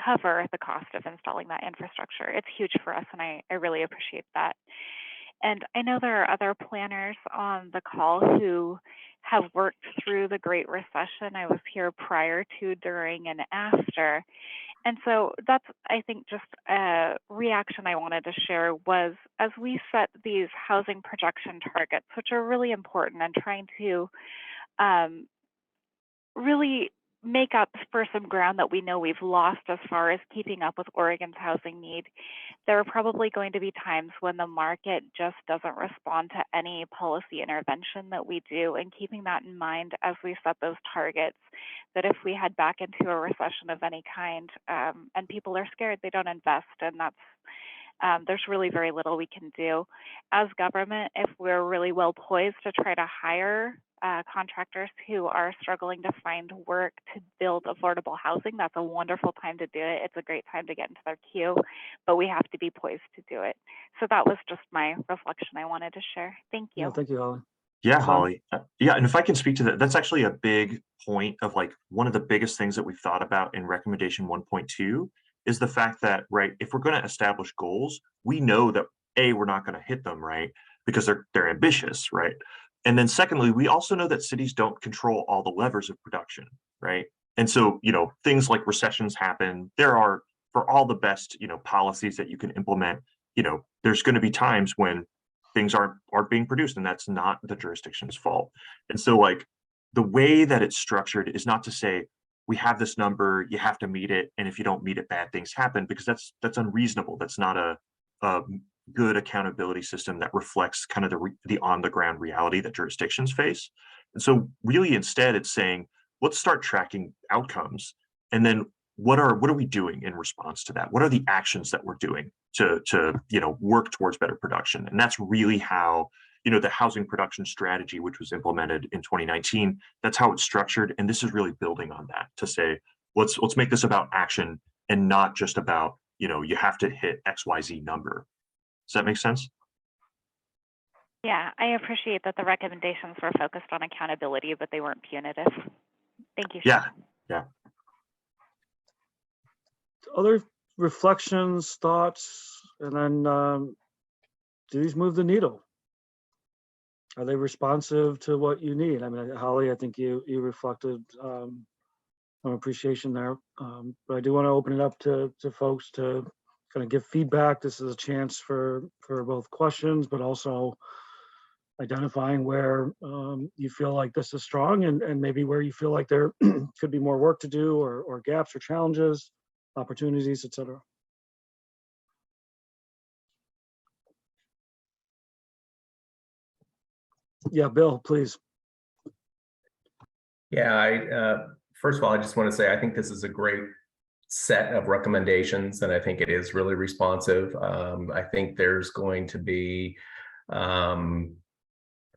[SPEAKER 10] cover the cost of installing that infrastructure. It's huge for us, and I really appreciate that. And I know there are other planners on the call who have worked through the Great Recession. I was here prior to, during, and after. And so that's, I think, just a reaction I wanted to share was, as we set these housing projection targets, which are really important, and trying to really make up for some ground that we know we've lost as far as keeping up with Oregon's housing need, there are probably going to be times when the market just doesn't respond to any policy intervention that we do, and keeping that in mind as we set those targets, that if we head back into a recession of any kind and people are scared, they don't invest, and there's really very little we can do. As government, if we're really well poised to try to hire contractors who are struggling to find work to build affordable housing, that's a wonderful time to do it. It's a great time to get into their queue, but we have to be poised to do it. So that was just my reflection I wanted to share. Thank you.
[SPEAKER 1] Yeah, thank you, Holly.
[SPEAKER 2] Yeah, Holly. Yeah, and if I can speak to that, that's actually a big point of one of the biggest things that we've thought about in recommendation 1.2 is the fact that, right, if we're going to establish goals, we know that we're not going to hit them, right, because they're ambitious, right? And then secondly, we also know that cities don't control all the levers of production, right? And so, things like recessions happen. There are, for all the best, policies that you can implement, there's going to be times when things aren't being produced, and that's not the jurisdiction's fault. And so, the way that it's structured is not to say, we have this number, you have to meet it, and if you don't meet it, bad things happen, because that's unreasonable. That's not a good accountability system that reflects kind of the on-the-ground reality that jurisdictions face. And so really instead it's saying, let's start tracking outcomes. And then what are we doing in response to that? What are the actions that we're doing to work towards better production? And that's really how, the housing production strategy, which was implemented in 2019, that's how it's structured. And this is really building on that to say, let's make this about action and not just about, you have to hit XYZ number. Does that make sense?
[SPEAKER 10] Yeah, I appreciate that the recommendations were focused on accountability, but they weren't punitive. Thank you.
[SPEAKER 2] Yeah, yeah.
[SPEAKER 1] Other reflections, thoughts, and then do these move the needle? Are they responsive to what you need? I mean, Holly, I think you reflected on appreciation there, but I do want to open it up to folks to kind of give feedback. This is a chance for both questions, but also identifying where you feel like this is strong and maybe where you feel like there could be more work to do or gaps or challenges, opportunities, et cetera. Yeah, Bill, please.
[SPEAKER 7] Yeah, first of all, I just want to say I think this is a great set of recommendations, and I think it is really responsive. I think there's going to be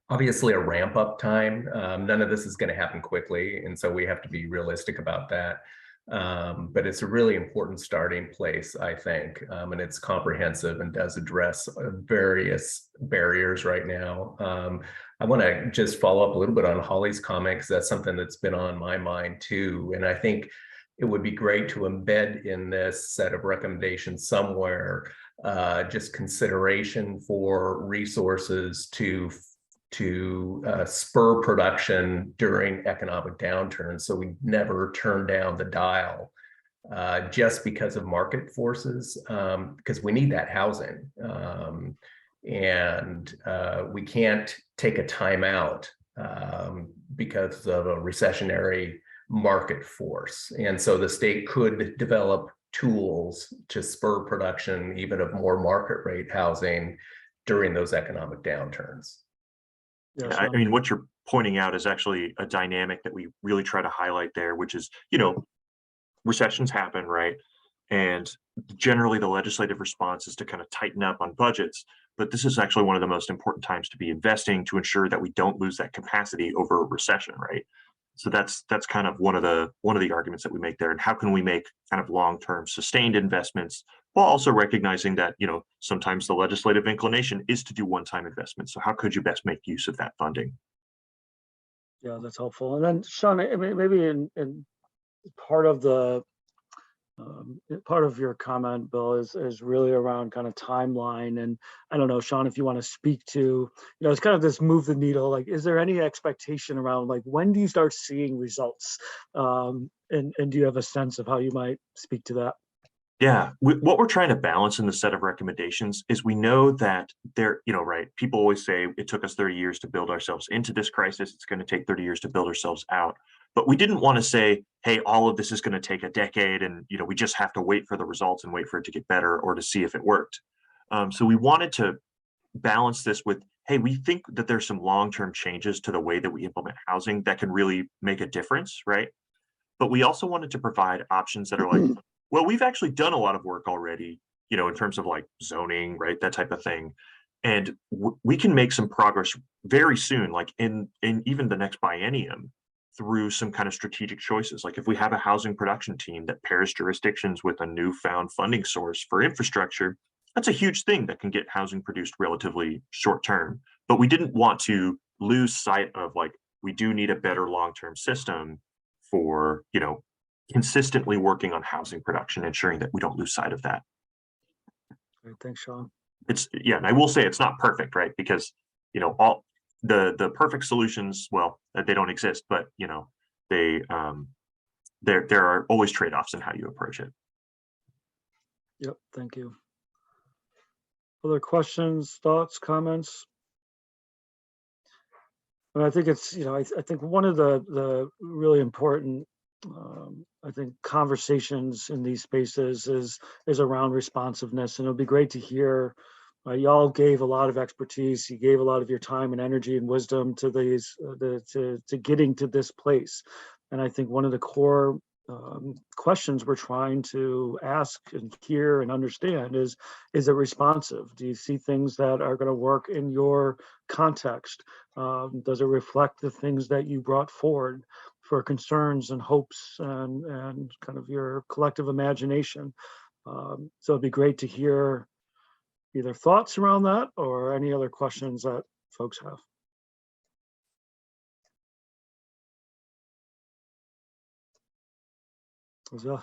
[SPEAKER 7] obviously a ramp up time. None of this is going to happen quickly, and so we have to be realistic about that. But it's a really important starting place, I think, and it's comprehensive and does address various barriers right now. I want to just follow up a little bit on Holly's comment, because that's something that's been on my mind too. And I think it would be great to embed in this set of recommendations somewhere just consideration for resources to spur production during economic downturns, so we never turn down the dial just because of market forces, because we need that housing, and we can't take a timeout because of a recessionary market force. And so the state could develop tools to spur production even of more market rate housing during those economic downturns.
[SPEAKER 1] Yes,
[SPEAKER 2] I mean, what you're pointing out is actually a dynamic that we really try to highlight there, which is, recessions happen, right? And generally the legislative response is to kind of tighten up on budgets, but this is actually one of the most important times to be investing to ensure that we don't lose that capacity over a recession, right? So that's kind of one of the arguments that we make there. And how can we make kind of long-term sustained investments while also recognizing that, sometimes the legislative inclination is to do one-time investments. So how could you best make use of that funding?
[SPEAKER 1] Yeah, that's helpful. And then Sean, maybe in part of the part of your comment, Bill, is really around kind of timeline. And I don't know, Sean, if you want to speak to, it's kind of this move the needle, like, is there any expectation around like, when do you start seeing results? And do you have a sense of how you might speak to that?
[SPEAKER 2] Yeah, what we're trying to balance in the set of recommendations is we know that right, people always say it took us 30 years to build ourselves into this crisis. It's going to take 30 years to build ourselves out. But we didn't want to say, hey, all of this is going to take a decade and, we just have to wait for the results and wait for it to get better or to see if it worked. So we wanted to balance this with, hey, we think that there's some long-term changes to the way that we implement housing that can really make a difference, right? But we also wanted to provide options that are like, well, we've actually done a lot of work already, in terms of like zoning, right? That type of thing. And we can make some progress very soon, like in even the next biennium, through some kind of strategic choices. Like if we have a housing production team that pairs jurisdictions with a newfound funding source for infrastructure, that's a huge thing that can get housing produced relatively short term. But we didn't want to lose sight of like, we do need a better long-term system for, consistently working on housing production, ensuring that we don't lose sight of that.
[SPEAKER 1] Great, thanks, Sean.
[SPEAKER 2] And I will say it's not perfect, right? Because, all the perfect solutions, well, they don't exist, but there are always trade-offs in how you approach it.
[SPEAKER 1] Yep, thank you. Other questions, thoughts, comments? And I think it's, I think one of the really important I think conversations in these spaces is around responsiveness, and it'll be great to hear. Y'all gave a lot of expertise. You gave a lot of your time and energy and wisdom to these to getting to this place. And I think one of the core questions we're trying to ask and hear and understand is it responsive? Do you see things that are going to work in your context? Does it reflect the things that you brought forward for concerns and hopes and kind of your collective imagination? So it'd be great to hear either thoughts around that or any other questions that folks have.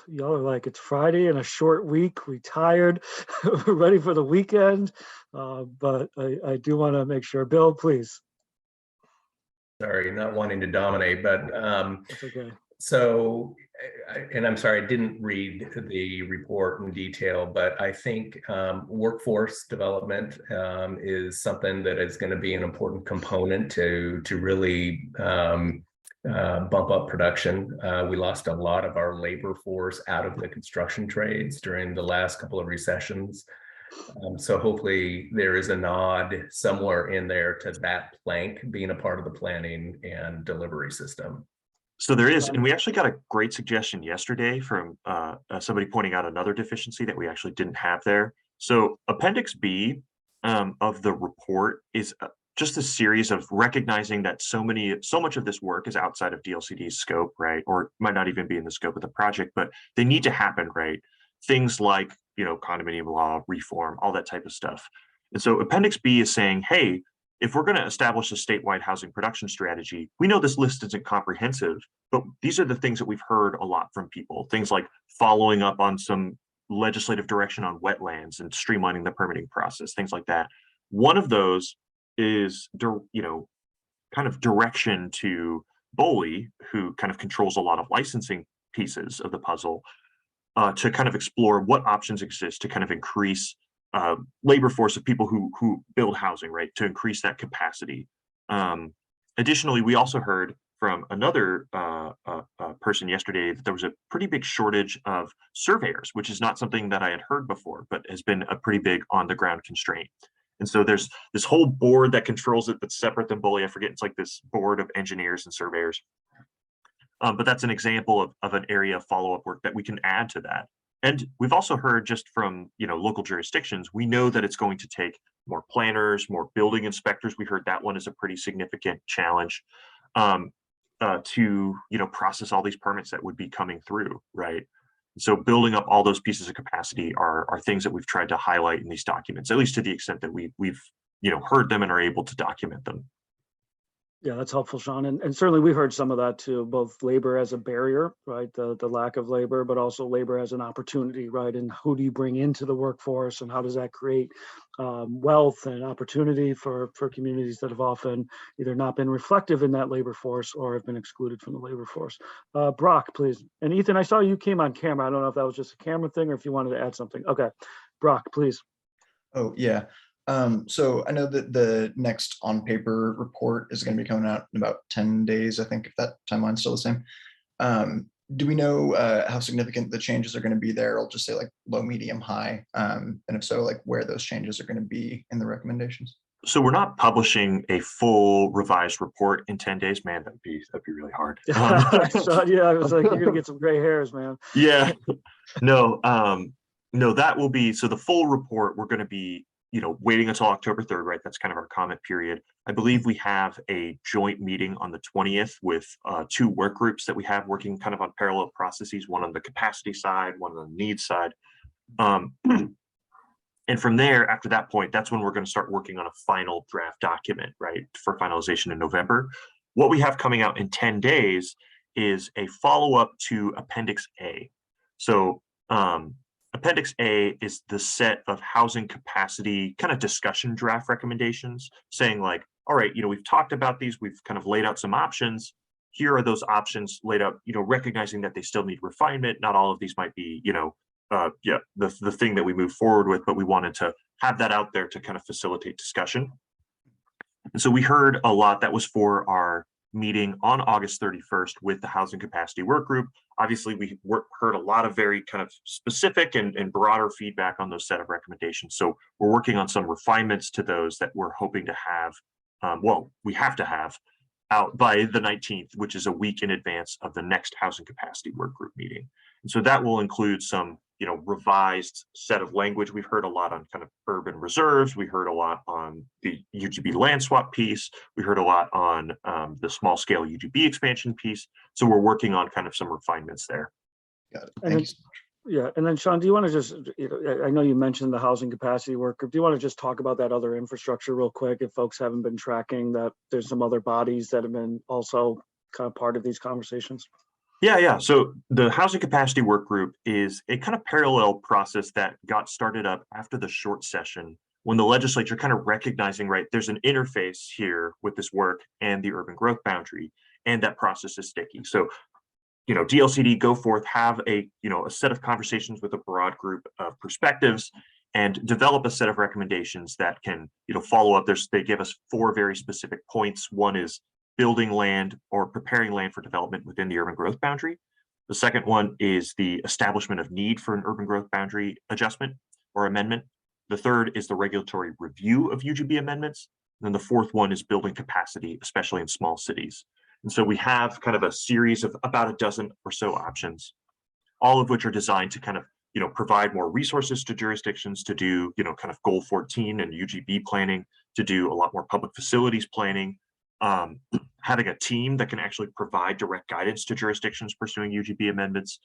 [SPEAKER 1] Y'all are like, it's Friday and a short week. We tired, we're ready for the weekend. But I do want to make sure, Bill, please.
[SPEAKER 7] Sorry, not wanting to dominate, but
[SPEAKER 1] That's okay.
[SPEAKER 7] so, and I'm sorry, I didn't read the report in detail, but I think workforce development is something that is going to be an important component to really bump up production. We lost a lot of our labor force out of the construction trades during the last couple of recessions. So hopefully there is a nod somewhere in there to that plank being a part of the planning and delivery system.
[SPEAKER 2] So there is, and we actually got a great suggestion yesterday from somebody pointing out another deficiency that we actually didn't have there. So Appendix B of the report is just a series of recognizing that so much of this work is outside of DLCD's scope, right? Or might not even be in the scope of the project, but they need to happen, right? Things like, condominium law, reform, all that type of stuff. And so Appendix B is saying, hey, if we're going to establish a statewide housing production strategy, we know this list isn't comprehensive, but these are the things that we've heard a lot from people. Things like following up on some legislative direction on wetlands and streamlining the permitting process, things like that. One of those is, kind of direction to BOLI, who kind of controls a lot of licensing pieces of the puzzle, to kind of explore what options exist to kind of increase labor force of people who build housing, right, to increase that capacity. Additionally, we also heard from another person yesterday that there was a pretty big shortage of surveyors, which is not something that I had heard before, but has been a pretty big on the ground constraint. And so there's this whole board that controls it that's separate than BOLI. I forget, it's like this board of engineers and surveyors. But that's an example of an area of follow-up work that we can add to that. And we've also heard just from local jurisdictions, we know that it's going to take more planners, more building inspectors. We heard that one is a pretty significant challenge to process all these permits that would be coming through, right? So building up all those pieces of capacity are things that we've tried to highlight in these documents, at least to the extent that we've heard them and are able to document them.
[SPEAKER 1] Yeah, that's helpful, Sean. And certainly we heard some of that too, both labor as a barrier, right? The lack of labor, but also labor as an opportunity, right? And who do you bring into the workforce and how does that create wealth and opportunity for communities that have often either not been reflective in that labor force or have been excluded from the labor force. Brock, please. And Ethan, I saw you came on camera. I don't know if that was just a camera thing or if you wanted to add something. Okay, Brock, please.
[SPEAKER 20] Oh, yeah. So I know that the next on paper report is going to be coming out in about 10 days, I think, if that timeline's still the same. Do we know how significant the changes are going to be there? I'll just say like low, medium, high. And if so, like where those changes are going to be in the recommendations.
[SPEAKER 2] So we're not publishing a full revised report in 10 days, man. That'd be really hard.
[SPEAKER 1] So, yeah, I was like, you're gonna get some gray hairs, man.
[SPEAKER 2] Yeah, no, that will be, so the full report, we're going to be waiting until October 3rd, right? That's kind of our comment period. I believe we have a joint meeting on the 20th with 2 work groups that we have working kind of on parallel processes, one on the capacity side, one on the needs side. And from there, after that point, that's when we're going to start working on a final draft document, right, for finalization in November. What we have coming out in 10 days is a follow-up to Appendix A. So Appendix A is the set of housing capacity kind of discussion draft recommendations saying like, all right, we've talked about these, we've kind of laid out some options. Here are those options laid out, recognizing that they still need refinement. Not all of these might be, the thing that we move forward with, but we wanted to have that out there to kind of facilitate discussion. And so we heard a lot that was for our meeting on August 31st with the Housing Capacity Work Group. Obviously, we heard a lot of very kind of specific and broader feedback on those set of recommendations. So we're working on some refinements to those that we're hoping to have, we have to have out by the 19th, which is a week in advance of the next housing capacity work group meeting. And so that will include some, revised set of language. We've heard a lot on kind of urban reserves. We heard a lot on the UGB land swap piece. We heard a lot on the small scale UGB expansion piece. So we're working on kind of some refinements there.
[SPEAKER 20] Got it.
[SPEAKER 1] And
[SPEAKER 20] Thank
[SPEAKER 1] then-
[SPEAKER 20] you so much.
[SPEAKER 1] Yeah, and then Sean, do you want to just, I know you mentioned the housing capacity work group. Do you want to just talk about that other infrastructure real quick? If folks haven't been tracking that, there's some other bodies that have been also kind of part of these conversations.
[SPEAKER 2] Yeah. So the housing capacity work group is a kind of parallel process that got started up after the short session when the legislature kind of recognizing, right, there's an interface here with this work and the urban growth boundary, and that process is sticky. So DLCD go forth, have a set of conversations with a broad group of perspectives and develop a set of recommendations that can, follow up. They give us 4 very specific points. One is building land or preparing land for development within the urban growth boundary. The second one is the establishment of need for an urban growth boundary adjustment or amendment. The third is the regulatory review of UGB amendments. And then the fourth one is building capacity, especially in small cities. And so we have kind of a series of about a dozen or so options, all of which are designed to kind of, provide more resources to jurisdictions to do, kind of goal 14 and UGB planning, to do a lot more public facilities planning, having a team that can actually provide direct guidance to jurisdictions pursuing UGB amendments,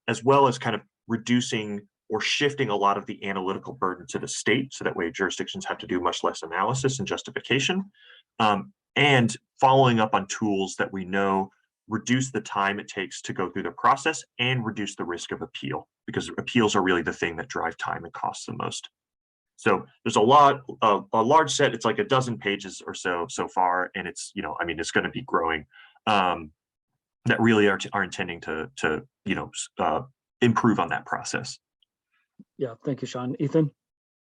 [SPEAKER 2] as well as kind of reducing or shifting a lot of the analytical burden to the state. So that way jurisdictions have to do much less analysis and justification. And following up on tools that we know reduce the time it takes to go through the process and reduce the risk of appeal, because appeals are really the thing that drive time and costs the most. So there's a large set, it's like a dozen pages or so far, and it's, it's going to be growing, that really are intending to improve on that process.
[SPEAKER 1] Yeah, thank you, Sean. Ethan?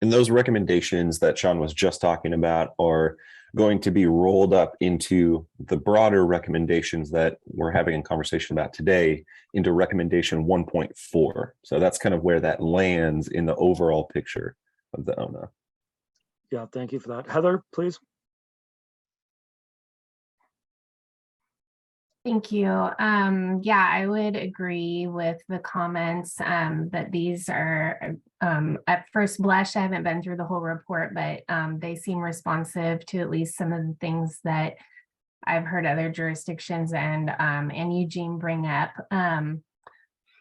[SPEAKER 3] And those recommendations that Sean was just talking about are going to be rolled up into the broader recommendations that we're having a conversation about today into recommendation 1.4. So that's kind of where that lands in the overall picture of the ONA.
[SPEAKER 1] Yeah, thank you for that. Heather, please.
[SPEAKER 13] Thank you. Yeah, I would agree with the comments that these are, at first blush, I haven't been through the whole report, but they seem responsive to at least some of the things that I've heard other jurisdictions and Eugene bring up,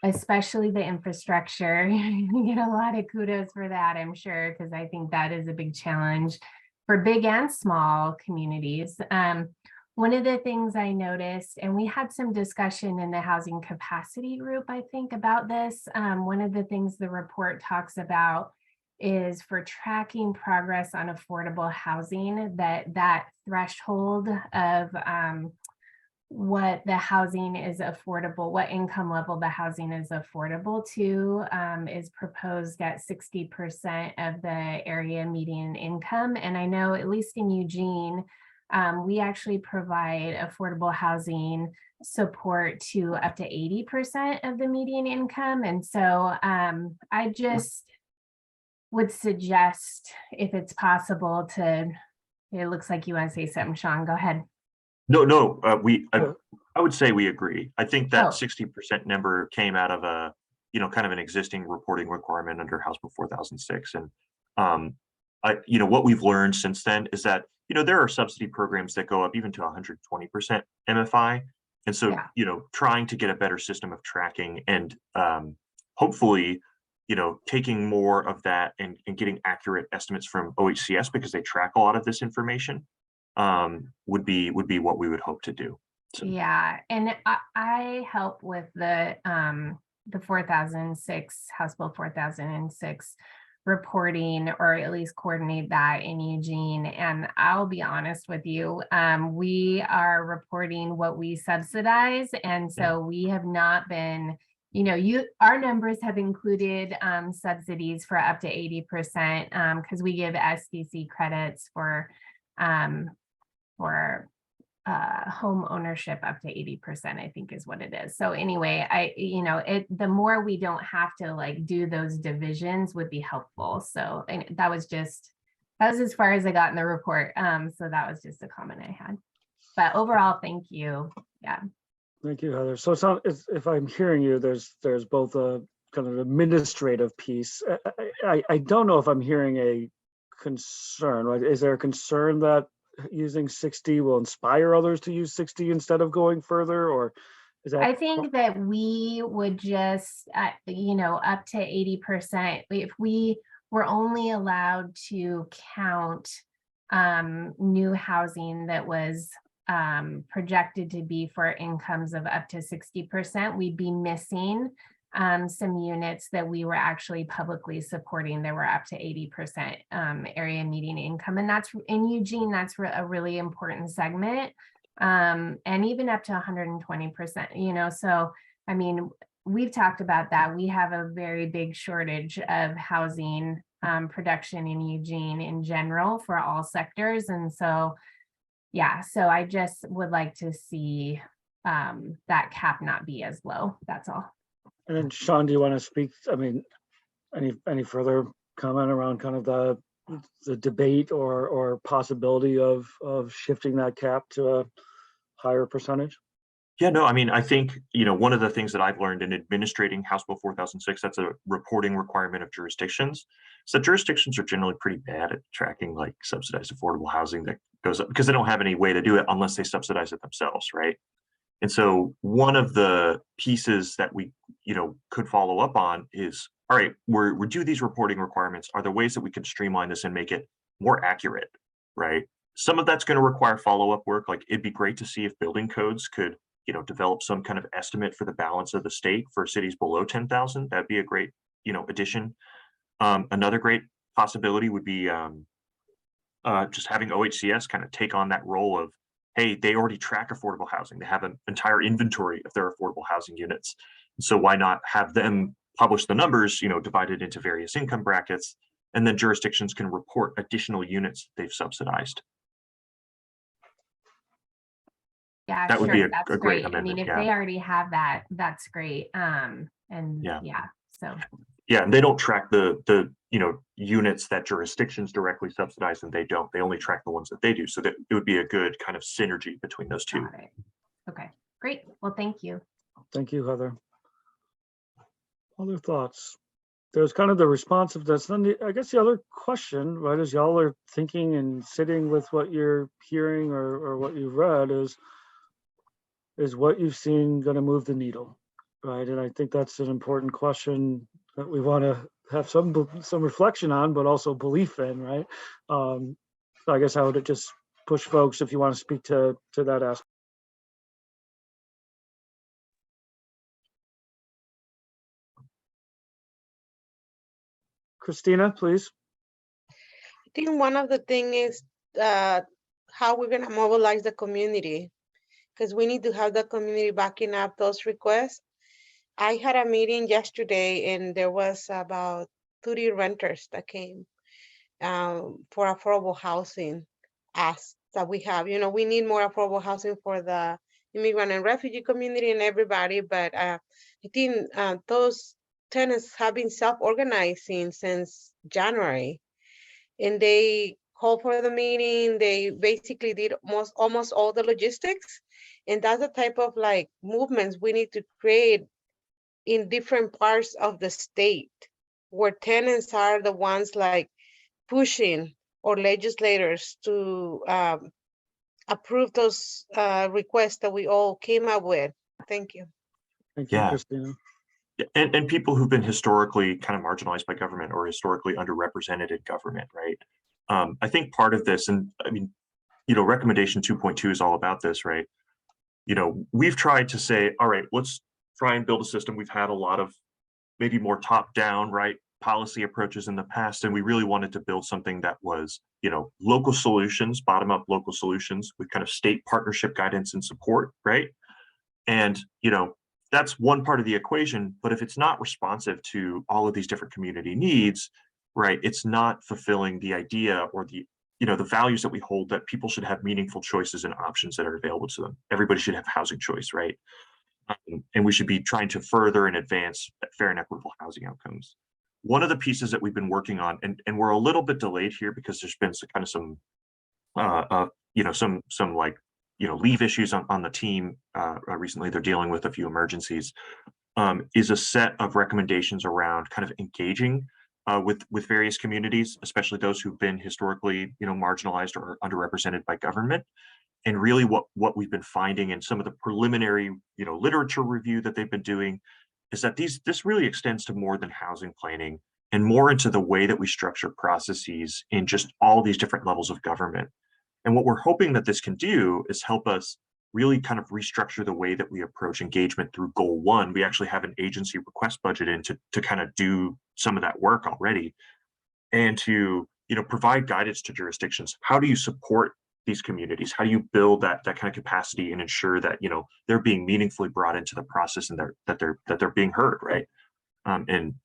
[SPEAKER 13] especially the infrastructure. You get a lot of kudos for that, I'm sure, because I think that is a big challenge for big and small communities. One of the things I noticed, and we had some discussion in the housing capacity group, I think, about this. One of the things the report talks about is for tracking progress on affordable housing, that threshold of what the housing is affordable, what income level the housing is affordable to, is proposed at 60% of the area median income. And I know, at least in Eugene, we actually provide affordable housing support to up to 80% of the median income. And so I just would suggest, if it's possible, to, it looks like you want to say something, Sean, go ahead.
[SPEAKER 2] No, I would say we agree. I think that 60% number came out of a, kind of an existing reporting requirement under House Bill 4006. And what we've learned since then is that, there are subsidy programs that go up even to 120% MFI. And so, trying to get a better system of tracking and hopefully, taking more of that and getting accurate estimates from OHCS, because they track a lot of this information, would be what we would hope to do. So.
[SPEAKER 13] Yeah, and I help with the 4006, House Bill 4006 reporting, or at least coordinate that in Eugene. And I'll be honest with you, we are reporting what we subsidize. And so we have not been, our numbers have included subsidies for up to 80%, because we give SDC credits for home ownership up to 80%, I think is what it is. So anyway, the more we don't have to do those divisions would be helpful. So that was as far as I got in the report. So that was just a comment I had. But overall, thank you. Yeah.
[SPEAKER 1] Thank you, Heather. So if I'm hearing you, there's both a kind of administrative piece. I don't know if I'm hearing a concern, right? Is there a concern that using 60 will inspire others to use 60 instead of going further, or is that?
[SPEAKER 13] I think that we would just, up to 80%, if we were only allowed to count new housing that was projected to be for incomes of up to 60%, we'd be missing some units that we were actually publicly supporting that were up to 80% area median income. And that's in Eugene, that's a really important segment. And even up to 120%, so, I mean, we've talked about that. We have a very big shortage of housing production in Eugene in general for all sectors. And so, yeah, so I just would like to see that cap not be as low. That's all.
[SPEAKER 1] And then Sean, do you want to speak? I mean, any further comment around kind of the debate or possibility of shifting that cap to a higher percentage?
[SPEAKER 2] Yeah, no, I mean, I think, one of the things that I've learned in administrating House Bill 4006, that's a reporting requirement of jurisdictions. So jurisdictions are generally pretty bad at tracking like subsidized affordable housing that goes up because they don't have any way to do it unless they subsidize it themselves, right? And so one of the pieces that we, could follow up on is, all right, we're due these reporting requirements. Are there ways that we can streamline this and make it more accurate, right? Some of that's going to require follow-up work. Like it'd be great to see if building codes could, develop some kind of estimate for the balance of the state for cities below 10,000. That'd be a great, addition. Another great possibility would be just having OHCS kind of take on that role of, hey, they already track affordable housing. They have an entire inventory of their affordable housing units. So why not have them publish the numbers, divided into various income brackets, and then jurisdictions can report additional units they've subsidized.
[SPEAKER 13] Yeah,
[SPEAKER 2] that would be
[SPEAKER 13] that's
[SPEAKER 2] a great
[SPEAKER 13] great. I mean,
[SPEAKER 2] amendment.
[SPEAKER 13] if they already have that, that's great. And so.
[SPEAKER 2] Yeah, and they don't track the units that jurisdictions directly subsidize, and they don't. They only track the ones that they do. So that it would be a good kind of synergy between those two.
[SPEAKER 13] Got it. Okay, great. Well, thank you.
[SPEAKER 1] Thank you, Heather. Other thoughts? There's kind of the responsiveness. Then I guess the other question, right, as y'all are thinking and sitting with what you're hearing or what you've read is what you've seen going to move the needle, right? And I think that's an important question that we want to have some reflection on, but also belief in, right? So I guess I would just push folks if you want to speak to that aspect. Christina, please.
[SPEAKER 12] I think one of the things is how we're going to mobilize the community, because we need to have the community backing up those requests. I had a meeting yesterday and there was about 30 renters that came for affordable housing asks that we have. We need more affordable housing for the immigrant and refugee community and everybody, but I think those tenants have been self-organizing since January, and they called for the meeting. They basically did almost all the logistics, and that's the type of like movements we need to create in different parts of the state, where tenants are the ones like pushing or legislators to approve those requests that we all came up with. Thank you.
[SPEAKER 1] Thank you, Christina.
[SPEAKER 2] And people who've been historically kind of marginalized by government or historically underrepresented in government, right? I think part of this, and I mean, recommendation 2.2 is all about this, right? We've tried to say, all right, let's try and build a system. We've had a lot of maybe more top-down, right, policy approaches in the past, and we really wanted to build something that was, local solutions, bottom-up local solutions with kind of state partnership guidance and support, right? And, that's one part of the equation, but if it's not responsive to all of these different community needs, right, it's not fulfilling the idea or the values that we hold that people should have meaningful choices and options that are available to them. Everybody should have housing choice, right? And we should be trying to further and advance fair and equitable housing outcomes. One of the pieces that we've been working on, and we're a little bit delayed here because there's been some kind of some like leave issues on the team. Recently, they're dealing with a few emergencies. Is a set of recommendations around kind of engaging with various communities, especially those who've been historically, marginalized or underrepresented by government. And really what we've been finding in some of the preliminary, literature review that they've been doing is that this really extends to more than housing planning and more into the way that we structure processes in just all these different levels of government. And what we're hoping that this can do is help us really kind of restructure the way that we approach engagement through goal 1. We actually have an agency request budget in to kind of do some of that work already, and to provide guidance to jurisdictions. How do you support these communities? How do you build that kind of capacity and ensure that they're being meaningfully brought into the process and that they're being heard, right? And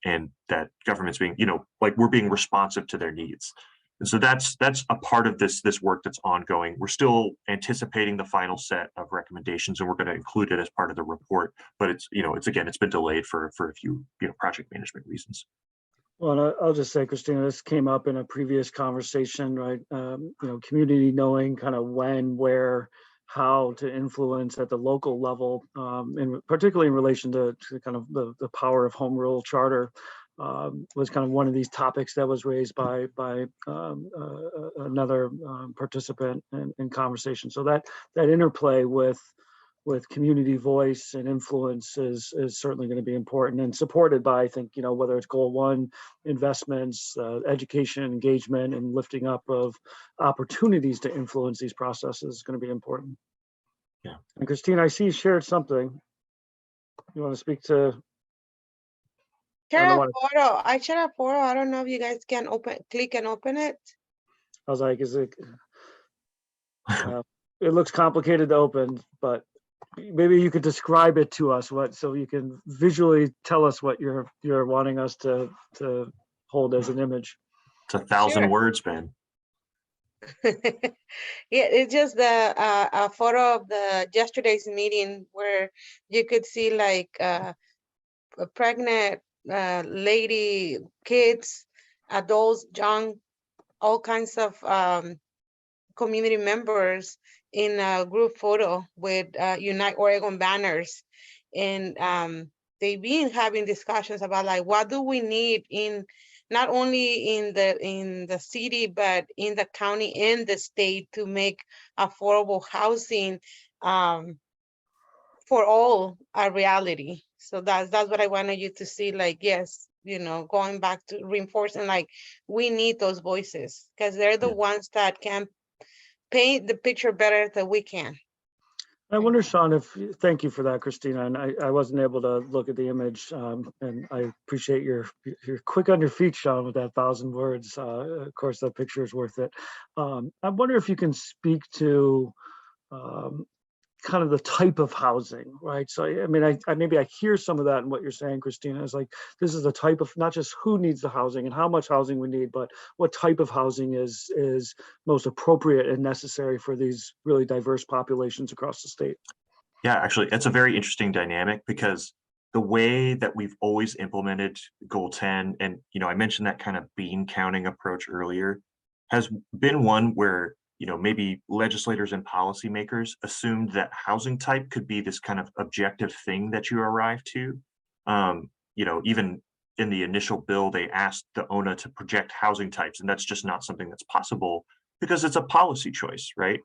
[SPEAKER 2] that government's being like we're being responsive to their needs. And so that's a part of this work that's ongoing. We're still anticipating the final set of recommendations, and we're going to include it as part of the report. But it's been delayed for a few project management reasons.
[SPEAKER 1] Well, I'll just say, Christina, this came up in a previous conversation, right? Community knowing kind of when, where, how to influence at the local level, and particularly in relation to kind of the power of home rule charter, was kind of one of these topics that was raised by another participant in conversation. So that interplay with community voice and influence is certainly going to be important, and supported by, I think, whether it's goal 1, investments, education, engagement, and lifting up of opportunities to influence these processes is going to be important.
[SPEAKER 2] Yeah.
[SPEAKER 1] And Christina, I see you shared something. You want to speak to?
[SPEAKER 12] I shared a photo. I don't know if you guys can click and open it.
[SPEAKER 1] I was like, is it? It looks complicated to open, but maybe you could describe it to us, so you can visually tell us what you're wanting us to hold as an image.
[SPEAKER 2] It's 1,000 words, Ben.
[SPEAKER 12] Yeah, it's just a photo of yesterday's meeting where you could see like a pregnant lady, kids, adults, young, all kinds of community members in a group photo with Unite Oregon banners. And they've been having discussions about like, what do we need in not only in the city, but in the county and the state to make affordable housing for all a reality. So that's what I wanted you to see, like, yes, going back to reinforcing, like, we need those voices because they're the ones that can paint the picture better than we can.
[SPEAKER 1] I wonder, Sean, thank you for that, Christina. And I wasn't able to look at the image, and I appreciate you're quick on your feet, Sean, with that 1,000 words. Of course, that picture is worth it. I wonder if you can speak to kind of the type of housing, right? So, I mean, maybe I hear some of that in what you're saying, Christina, is like, this is the type of, not just who needs the housing and how much housing we need, but what type of housing is most appropriate and necessary for these really diverse populations across the state.
[SPEAKER 2] Yeah, actually, it's a very interesting dynamic because the way that we've always implemented Goal 10, and, I mentioned that kind of bean counting approach earlier, has been one where maybe legislators and policymakers assumed that housing type could be this kind of objective thing that you arrive to. Even in the initial bill, they asked the ONA to project housing types, and that's just not something that's possible because it's a policy choice, right?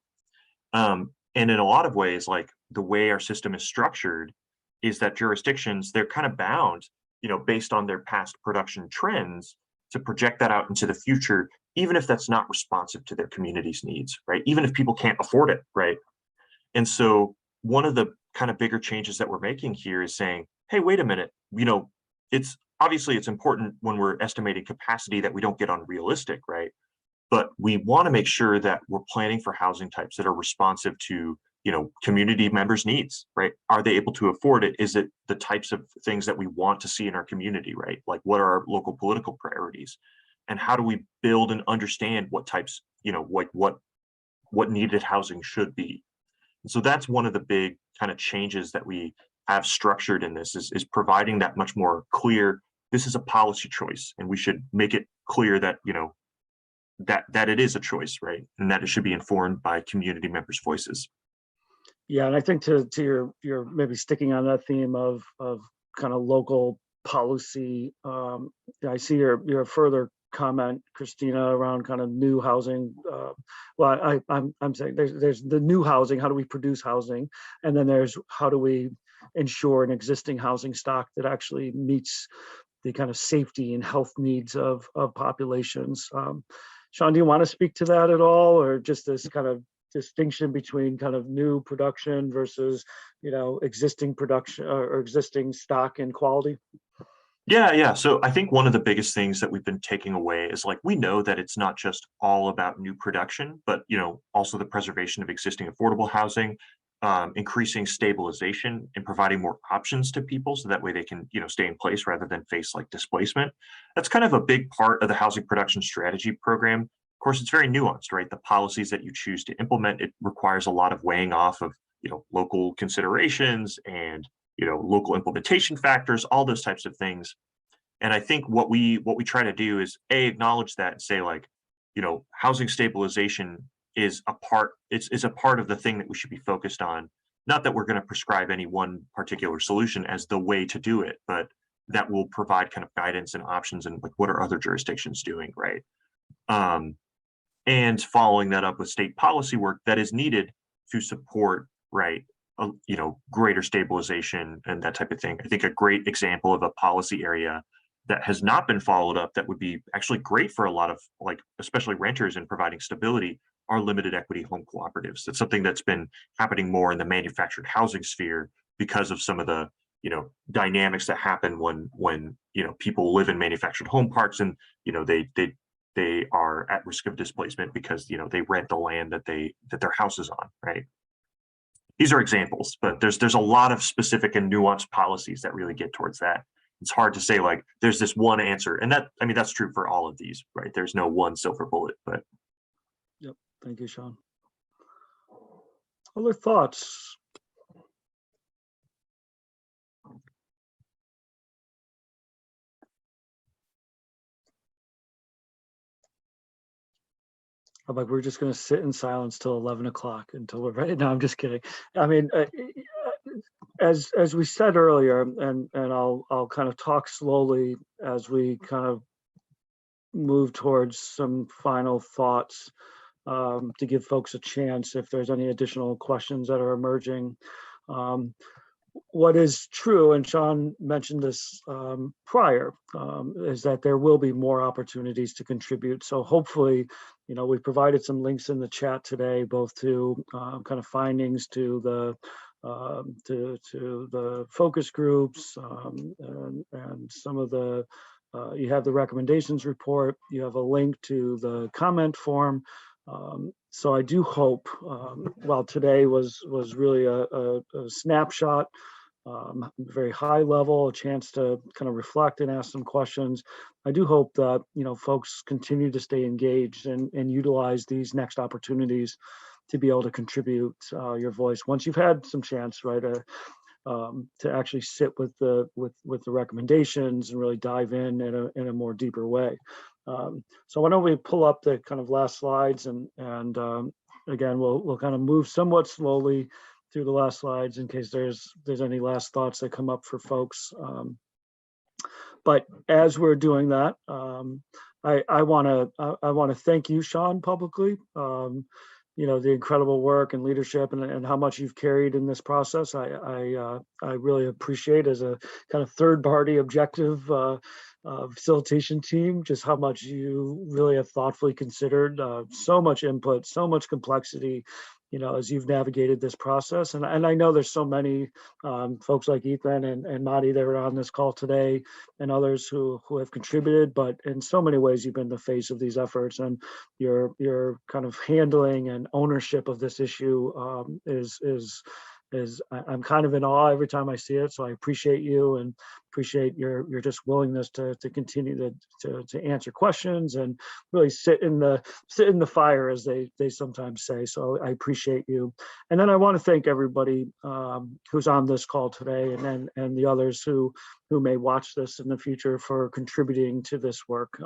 [SPEAKER 2] And in a lot of ways, like the way our system is structured is that jurisdictions, they're kind of bound, based on their past production trends to project that out into the future, even if that's not responsive to their community's needs, right? Even if people can't afford it, right? And so one of the kind of bigger changes that we're making here is saying, hey, wait a minute, it's important when we're estimating capacity that we don't get unrealistic, right? But we want to make sure that we're planning for housing types that are responsive to, community members' needs, right? Are they able to afford it? Is it the types of things that we want to see in our community, right? Like, what are our local political priorities? And how do we build and understand what types, what needed housing should be? And so that's one of the big kind of changes that we have structured in this is providing that much more clear, this is a policy choice, and we should make it clear that, that it is a choice, right? And that it should be informed by community members' voices.
[SPEAKER 1] Yeah, and I think to your maybe sticking on that theme of kind of local policy, I see your further comment, Christina, around kind of new housing. Well, I'm saying there's the new housing. How do we produce housing? And then there's how do we ensure an existing housing stock that actually meets the kind of safety and health needs of populations. Sean, do you want to speak to that at all, or just this kind of distinction between kind of new production versus, existing production or existing stock and quality?
[SPEAKER 2] Yeah. So I think one of the biggest things that we've been taking away is like, we know that it's not just all about new production, but, also the preservation of existing affordable housing, increasing stabilization and providing more options to people so that way they can, stay in place rather than face like displacement. That's kind of a big part of the housing production strategy program. Of course, it's very nuanced, right? The policies that you choose to implement, it requires a lot of weighing off of, local considerations and local implementation factors, all those types of things. And I think what we try to do is acknowledge that and say like, housing stabilization is a part, it's a part of the thing that we should be focused on. Not that we're going to prescribe any one particular solution as the way to do it, but that will provide kind of guidance and options and like what are other jurisdictions doing, right? And following that up with state policy work that is needed to support, right, greater stabilization and that type of thing. I think a great example of a policy area that has not been followed up that would be actually great for a lot of like, especially renters in providing stability, are limited equity home cooperatives. It's something that's been happening more in the manufactured housing sphere because of some of the, dynamics that happen when people live in manufactured home parks and, they are at risk of displacement because, they rent the land that their house is on, right? These are examples, but there's a lot of specific and nuanced policies that really get towards that. It's hard to say like there's this one answer, and that's true for all of these, right? There's no one silver bullet, but.
[SPEAKER 1] Yep. Thank you, Sean. Other thoughts? I'm like, we're just going to sit in silence till 11 o'clock until we're ready. No, I'm just kidding. I mean, as we said earlier, and I'll kind of talk slowly as we kind of move towards some final thoughts to give folks a chance if there's any additional questions that are emerging. What is true, and Sean mentioned this prior, is that there will be more opportunities to contribute. So hopefully, we provided some links in the chat today, both to kind of findings to the focus groups and some of the, you have the recommendations report, you have a link to the comment form. So I do hope, while today was really a snapshot, very high level, a chance to kind of reflect and ask some questions. I do hope that, folks continue to stay engaged and utilize these next opportunities to be able to contribute your voice once you've had some chance, right, to actually sit with the recommendations and really dive in a more deeper way. So why don't we pull up the kind of last slides and again, we'll kind of move somewhat slowly through the last slides in case there's any last thoughts that come up for folks. But as we're doing that, I want to thank you, Sean, publicly. The incredible work and leadership and how much you've carried in this process. I really appreciate, as a kind of third party objective facilitation team, just how much you really have thoughtfully considered, so much input, so much complexity, as you've navigated this process. And I know there's so many folks like Ethan and Madi that are on this call today and others who have contributed, but in so many ways you've been the face of these efforts, and your kind of handling and ownership of this issue I'm kind of in awe every time I see it. So I appreciate you and appreciate your just willingness to continue to answer questions and really sit in the fire, as they sometimes say. So I appreciate you. And then I want to thank everybody who's on this call today, and the others who may watch this in the future, for contributing to this work.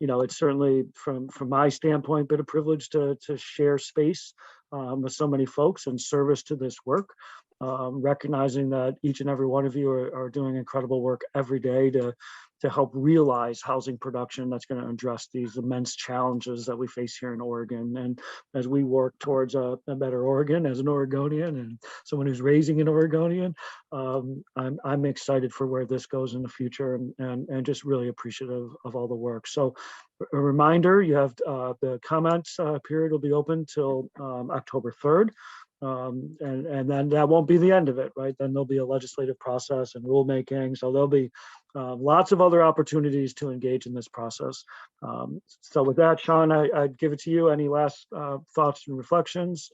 [SPEAKER 1] It's certainly from my standpoint been a privilege to share space with so many folks in service to this work, recognizing that each and every one of you are doing incredible work every day to help realize housing production that's going to address these immense challenges that we face here in Oregon. And as we work towards a better Oregon as an Oregonian and someone who's raising an Oregonian, I'm excited for where this goes in the future and just really appreciative of all the work. So a reminder, you have the comments period will be open till October 3rd. And then that won't be the end of it, right? Then there'll be a legislative process and rulemaking. So there'll be lots of other opportunities to engage in this process. So with that, Sean, I'd give it to you. Any last thoughts and reflections?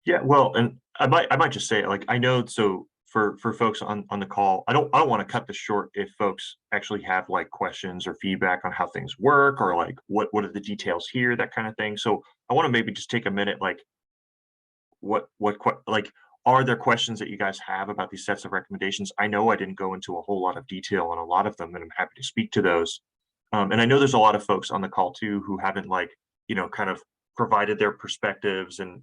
[SPEAKER 2] Yeah, well, and I might just say, like, I know, so for folks on the call, I don't want to cut this short if folks actually have like questions or feedback on how things work, or like what are the details here, that kind of thing. So I want to maybe just take a minute, like, like, are there questions that you guys have about these sets of recommendations? I know I didn't go into a whole lot of detail on a lot of them, and I'm happy to speak to those. And I know there's a lot of folks on the call too who haven't, like, kind of provided their perspectives and,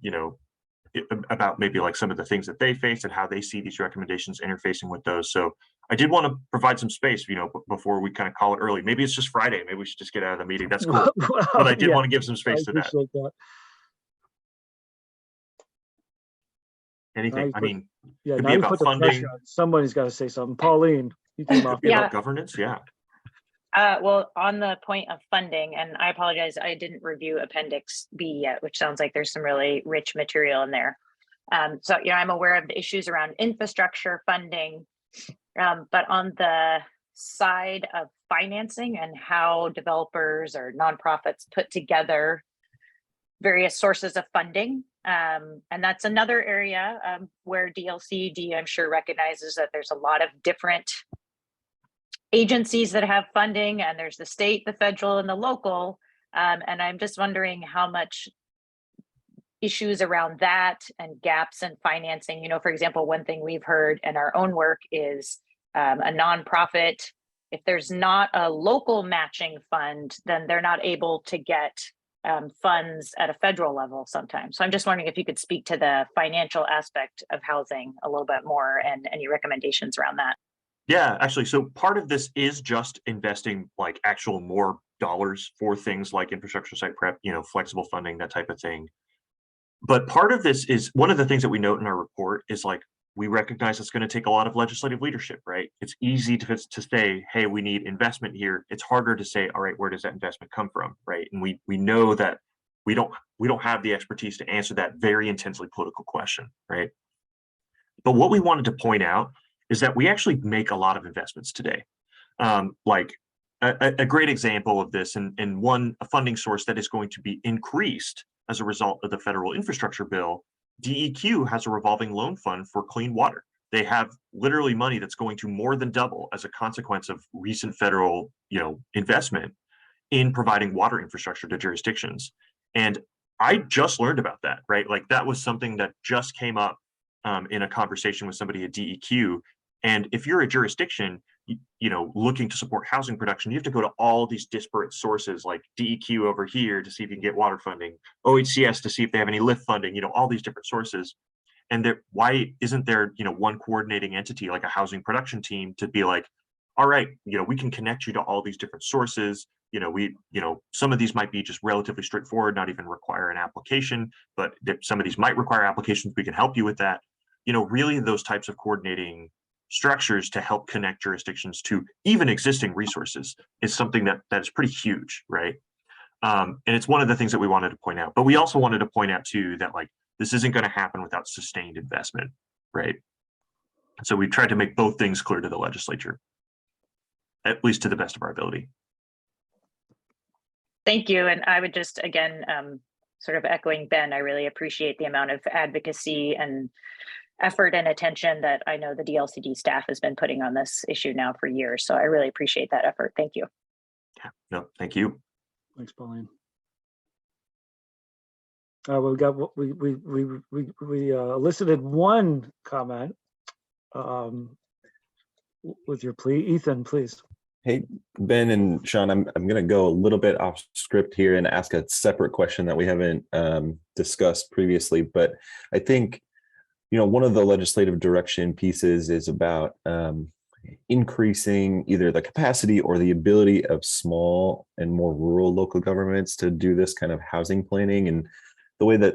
[SPEAKER 2] about maybe like some of the things that they face and how they see these recommendations interfacing with those. So I did want to provide some space, before we kind of call it early. Maybe it's just Friday. Maybe we should just get out of the meeting. That's cool. But I did want to give some space to that. Anything? I mean,
[SPEAKER 1] yeah,
[SPEAKER 2] could
[SPEAKER 1] now
[SPEAKER 2] be
[SPEAKER 1] you
[SPEAKER 2] about
[SPEAKER 1] put the
[SPEAKER 2] funding.
[SPEAKER 1] pressure on. Somebody's got to say something. Pauline, you came off.
[SPEAKER 2] Could be about governance. Yeah.
[SPEAKER 22] Well, on the point of funding, and I apologize, I didn't review Appendix B yet, which sounds like there's some really rich material in there. So, I'm aware of the issues around infrastructure funding, but on the side of financing and how developers or nonprofits put together various sources of funding. And that's another area where DLCD, I'm sure, recognizes that there's a lot of different agencies that have funding, and there's the state, the federal, and the local. And I'm just wondering how much issues around that and gaps in financing. For example, one thing we've heard in our own work is a nonprofit, if there's not a local matching fund, then they're not able to get funds at a federal level sometimes. So I'm just wondering if you could speak to the financial aspect of housing a little bit more and any recommendations around that.
[SPEAKER 2] Yeah, actually, so part of this is just investing like actual more dollars for things like infrastructure site prep, flexible funding, that type of thing. But part of this is, one of the things that we note in our report is, like, we recognize it's going to take a lot of legislative leadership, right? It's easy to say, hey, we need investment here. It's harder to say, all right, where does that investment come from, right? And we know that we don't have the expertise to answer that very intensely political question, right? But what we wanted to point out is that we actually make a lot of investments today. Like a great example of this, and a funding source that is going to be increased as a result of the federal infrastructure bill, DEQ has a revolving loan fund for clean water. They have literally money that's going to more than double as a consequence of recent federal, investment in providing water infrastructure to jurisdictions. And I just learned about that, right? Like, that was something that just came up in a conversation with somebody at DEQ. And if you're a jurisdiction, looking to support housing production, you have to go to all these disparate sources, like DEQ over here to see if you can get water funding, OHCS to see if they have any LIFT funding, all these different sources. And why isn't there, one coordinating entity like a housing production team to be like, all right, we can connect you to all these different sources. Some of these might be just relatively straightforward, not even require an application, but some of these might require applications. We can help you with that. Really those types of coordinating structures to help connect jurisdictions to even existing resources is something that is pretty huge, right? And it's one of the things that we wanted to point out. But we also wanted to point out too that, like, this isn't going to happen without sustained investment, right? So we tried to make both things clear to the legislature, at least to the best of our ability.
[SPEAKER 22] Thank you. And I would just, again, sort of echoing Ben, I really appreciate the amount of advocacy and effort and attention that I know the DLCD staff has been putting on this issue now for years. So I really appreciate that effort. Thank you.
[SPEAKER 2] Yeah, no, thank you.
[SPEAKER 1] Thanks, Pauline. We got we elicited one comment with your plea. Ethan, please.
[SPEAKER 3] Hey, Ben and Sean, I'm going to go a little bit off script here and ask a separate question that we haven't discussed previously. But I think, one of the legislative direction pieces is about increasing either the capacity or the ability of small and more rural local governments to do this kind of housing planning. And the way that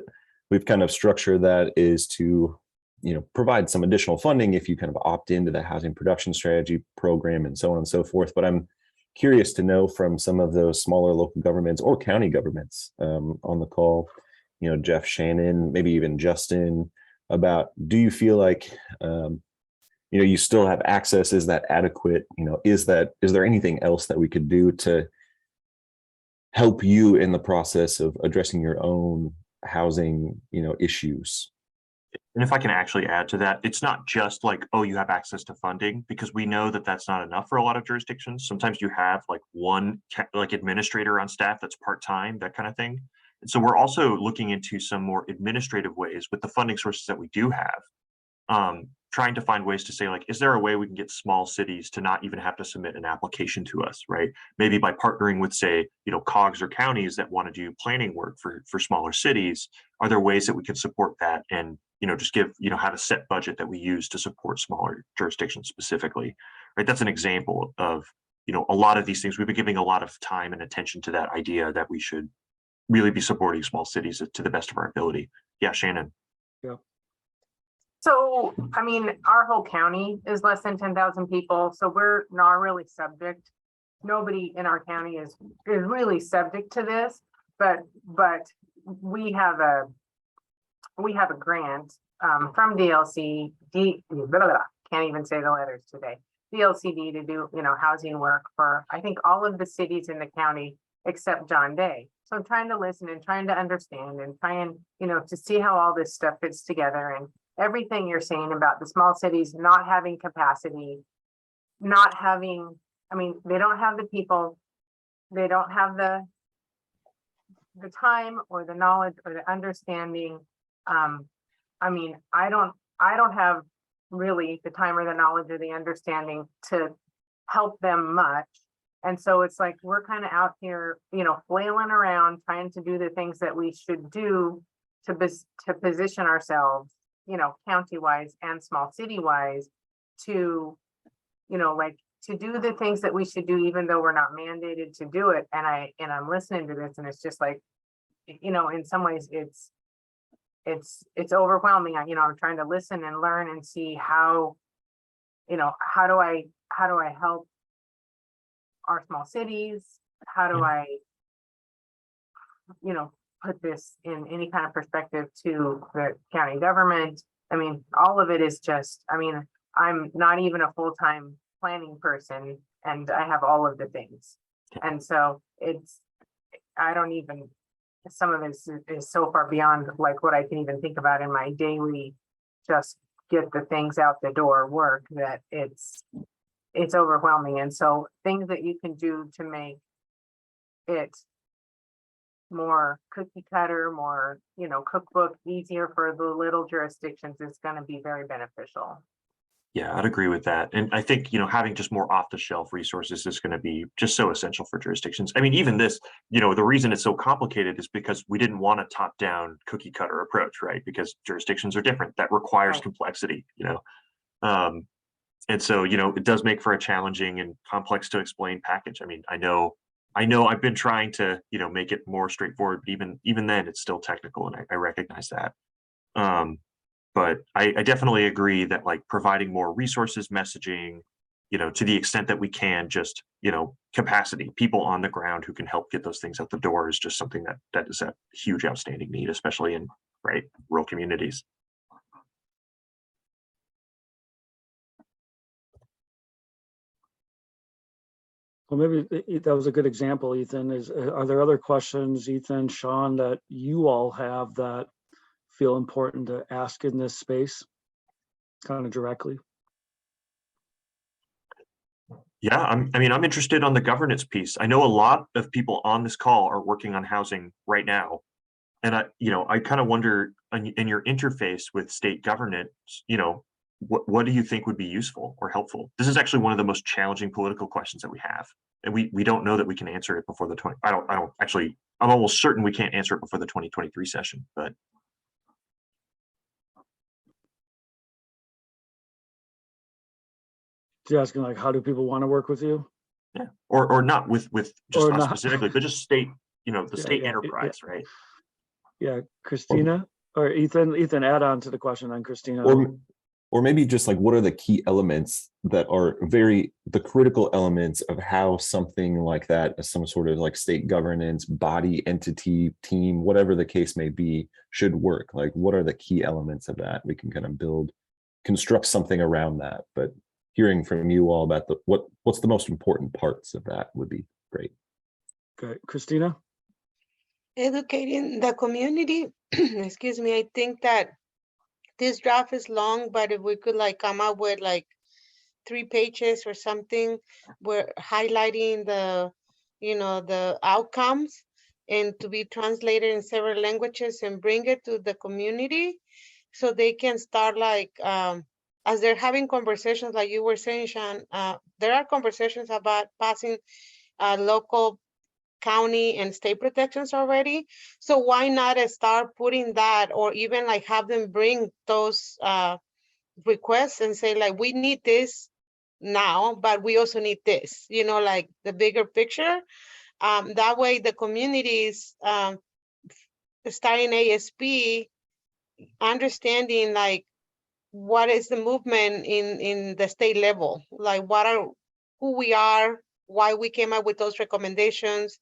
[SPEAKER 3] we've kind of structured that is to provide some additional funding if you kind of opt into the housing production strategy program and so on and so forth. But I'm curious to know from some of those smaller local governments or county governments on the call, Jeff, Shannon, maybe even Justin, about, do you feel like, you still have access? Is that adequate? Is there anything else that we could do to help you in the process of addressing your own housing, issues?
[SPEAKER 2] And if I can actually add to that, it's not just like, oh, you have access to funding, because we know that that's not enough for a lot of jurisdictions. Sometimes you have like one administrator on staff that's part-time, that kind of thing. And so we're also looking into some more administrative ways with the funding sources that we do have, trying to find ways to say, like, is there a way we can get small cities to not even have to submit an application to us, right? Maybe by partnering with, say, COGs or counties that want to do planning work for smaller cities. Are there ways that we can support that and just give, have a set budget that we use to support smaller jurisdictions specifically, right? That's an example of, a lot of these things. We've been giving a lot of time and attention to that idea that we should really be supporting small cities to the best of our ability. Yeah, Shannon.
[SPEAKER 1] Yeah.
[SPEAKER 8] So, I mean, our whole county is less than 10,000 people, so we're not really subject. Nobody in our county is really subject to this, but we have a grant from DLC, can't even say the letters today, DLCD, to do, housing work for, I think, all of the cities in the county except John Day. So I'm trying to listen and trying to understand and try and, to see how all this stuff fits together. And everything you're saying about the small cities not having capacity, not having, they don't have the people, they don't have the time or the knowledge or the understanding. I don't have really the time or the knowledge or the understanding to help them much. And so it's like, we're kind of out here, flailing around, trying to do the things that we should do to position ourselves, county-wise and small city-wise, to, to do the things that we should do, even though we're not mandated to do it. And I'm listening to this, and it's just like, in some ways it's overwhelming. I'm trying to listen and learn and see how do I help our small cities? How do I, put this in any kind of perspective to the county government? All of it is just, I'm not even a full-time planning person, and I have all of the things. And so some of this is so far beyond like what I can even think about in my daily, just get the things out the door work, that it's overwhelming. And so things that you can do to make it more cookie cutter, more, cookbook, easier for the little jurisdictions is going to be very beneficial.
[SPEAKER 2] Yeah, I'd agree with that. And I think, having just more off the shelf resources is going to be just so essential for jurisdictions. Even this, the reason it's so complicated is because we didn't want a top down cookie cutter approach, right? Because jurisdictions are different. That requires complexity, and so, it does make for a challenging and complex to explain package. I know I've been trying to, make it more straightforward, but even then it's still technical, and I recognize that. But I definitely agree that like providing more resources, messaging, to the extent that we can, just, capacity, people on the ground who can help get those things out the door is just something that is a huge outstanding need, especially in rural communities.
[SPEAKER 1] Well, maybe that was a good example, Ethan. Are there other questions, Ethan, Sean, that you all have that feel important to ask in this space, kind of directly?
[SPEAKER 2] Yeah, I'm interested on the governance piece. I know a lot of people on this call are working on housing right now. And I kind of wonder in your interface with state governance, what do you think would be useful or helpful? This is actually one of the most challenging political questions that we have. And we don't know that we can answer it before the I'm almost certain we can't answer it before the 2023 session, but.
[SPEAKER 1] You're asking like, how do people want to work with you?
[SPEAKER 2] Yeah, or not with just
[SPEAKER 1] Or
[SPEAKER 2] us
[SPEAKER 1] not.
[SPEAKER 2] specifically, but just state, the
[SPEAKER 1] Yeah,
[SPEAKER 2] state
[SPEAKER 1] yeah,
[SPEAKER 2] enterprise, right?
[SPEAKER 1] Yeah, Christina or Ethan, add on to the question on Christina.
[SPEAKER 3] Or maybe just like, what are the key elements that are the critical elements of how something like that, as some sort of like state governance, body, entity, team, whatever the case may be, should work? Like, what are the key elements of that? We can kind of construct something around that. But hearing from you all about what's the most important parts of that would be great.
[SPEAKER 1] Okay, Christina?
[SPEAKER 12] Educating the community, excuse me, I think that this draft is long, but if we could like come up with like 3 pages or something, we're highlighting the outcomes and to be translated in several languages and bring it to the community so they can start like, as they're having conversations like you were saying, Sean, there are conversations about passing local, county and state protections already. So why not start putting that, or even like have them bring those requests and say like, we need this now, but we also need this, like the bigger picture. That way the communities starting ASP understanding like what is the movement in the state level, like who we are, why we came up with those recommendations